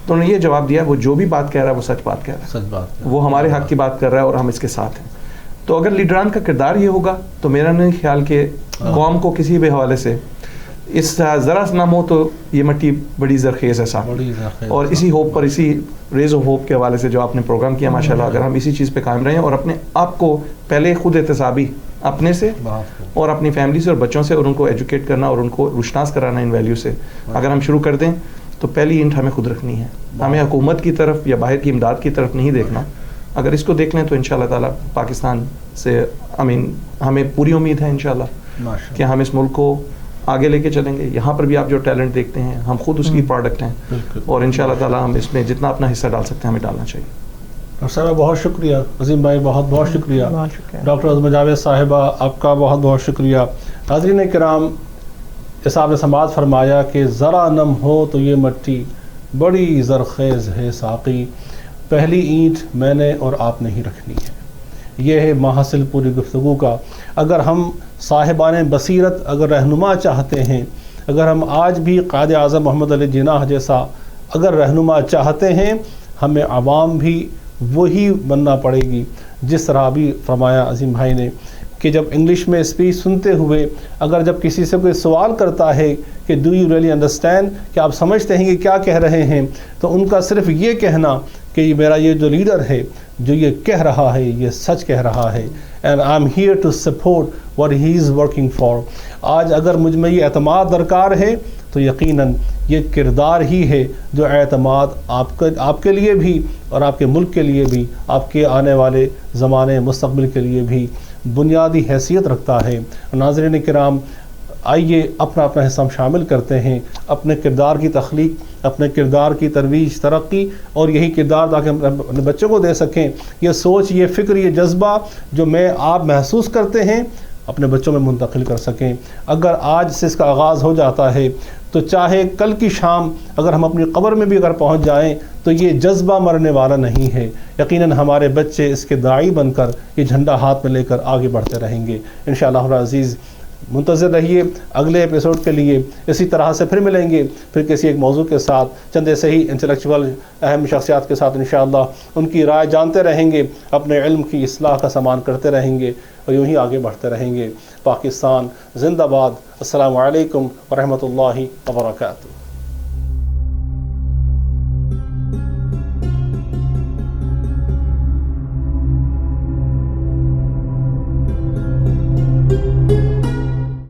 تو انہوں نے یہ جواب دیا وہ جو بھی بات کہہ رہا ہے وہ سچ بات کہہ رہا ہے، وہ ہمارے حق کی بات کر رہا ہے اور ہم اس کے ساتھ ہیں. تو اگر لیڈران کا کردار یہ ہوگا تو میرا نہیں خیال کہ قوم کو کسی بھی حوالے سے اس ذرا نام ہو تو یہ مٹی بڑی زرخیز ہے صاحب. اور اسی ہوپ پر، اسی ریز آف ہوپ کے حوالے سے جو آپ نے پروگرام کیا ماشاءاللہ، اگر ہم اسی چیز پہ قائم رہیں اور اپنے آپ کو پہلے خود احتسابی اپنے سے اور اپنی فیملی سے اور بچوں سے، اور ان کو ایجوکیٹ کرنا اور ان کو روشناس کرانا ان ویلیو سے اگر ہم شروع کر دیں تو پہلی اینٹ ہمیں خود رکھنی ہے. ہمیں حکومت کی طرف یا باہر کی امداد کی طرف نہیں دیکھنا. اگر اس کو دیکھ لیں تو انشاءاللہ تعالیٰ پاکستان سے ہمیں پوری امید ہے انشاءاللہ کہ ہم اس ملک کو آگے لے کے چلیں گے. یہاں پر بھی آپ جو ٹیلنٹ دیکھتے ہیں ہم خود اس کی پروڈکٹ ہیں، اور انشاءاللہ تعالیٰ ہم اس میں جتنا اپنا حصہ ڈال سکتے ہیں ہمیں ڈالنا چاہیے. ڈاکٹر صاحبہ بہت شکریہ، عظیم بھائی بہت بہت شکریہ، بہت شکریہ ڈاکٹر عظمہ جاوید صاحبہ آپ کا بہت بہت شکریہ۔ ناظرین کرام، جیسا آپ نے سماعت فرمایا کہ ذرا نم ہو تو یہ مٹی بڑی زرخیز ہے ساقی، پہلی اینٹ میں نے اور آپ نے ہی رکھنی ہے۔ یہ ہے ماحصل پوری گفتگو کا۔ اگر ہم صاحبان بصیرت اگر رہنما چاہتے ہیں، اگر ہم آج بھی قائد اعظم محمد علی جناح جیسا اگر رہنما چاہتے ہیں، ہمیں عوام بھی وہی بننا پڑے گی جس طرح بھی فرمایا عظیم بھائی نے کہ جب انگلش میں اسپیچ سنتے ہوئے اگر جب کسی سے کوئی سوال کرتا ہے کہ ڈو یو ریئلی انڈرسٹینڈ، کہ آپ سمجھتے ہیں کہ کیا کہہ رہے ہیں، تو ان کا صرف یہ کہنا کہ یہ میرا یہ جو لیڈر ہے جو یہ کہہ رہا ہے یہ سچ کہہ رہا ہے، and I am here to support what he is working for. آج اگر مجھ میں یہ اعتماد درکار ہے تو یقیناً یہ کردار ہی ہے جو اعتماد آپ کے لیے بھی اور آپ کے ملک کے لیے بھی، آپ کے آنے والے زمانے مستقبل کے لیے بھی بنیادی حیثیت رکھتا ہے۔ ناظرین کرام، آئیے اپنا اپنا حصہ شامل کرتے ہیں اپنے کردار کی تخلیق، اپنے کردار کی ترویج ترقی، اور یہی کردار تاکہ ہم اپنے بچوں کو دے سکیں، یہ سوچ، یہ فکر، یہ جذبہ جو میں آپ محسوس کرتے ہیں اپنے بچوں میں منتقل کر سکیں۔ اگر آج سے اس کا آغاز ہو جاتا ہے تو چاہے کل کی شام اگر ہم اپنی قبر میں بھی اگر پہنچ جائیں تو یہ جذبہ مرنے والا نہیں ہے، یقیناً ہمارے بچے اس کے داعی بن کر یہ جھنڈا ہاتھ میں لے کر آگے بڑھتے رہیں گے انشاءاللہ العزیز۔ منتظر رہیے اگلے ایپیسوڈ کے لیے، اسی طرح سے پھر ملیں گے، پھر کسی ایک موضوع کے ساتھ، چند ایسے ہی انٹلیکچوئل اہم شخصیات کے ساتھ انشاءاللہ، ان کی رائے جانتے رہیں گے، اپنے علم کی اصلاح کا سامان کرتے رہیں گے اور یوں ہی آگے بڑھتے رہیں گے۔ پاکستان زندہ باد۔ السلام علیکم ورحمۃ اللہ وبرکاتہ۔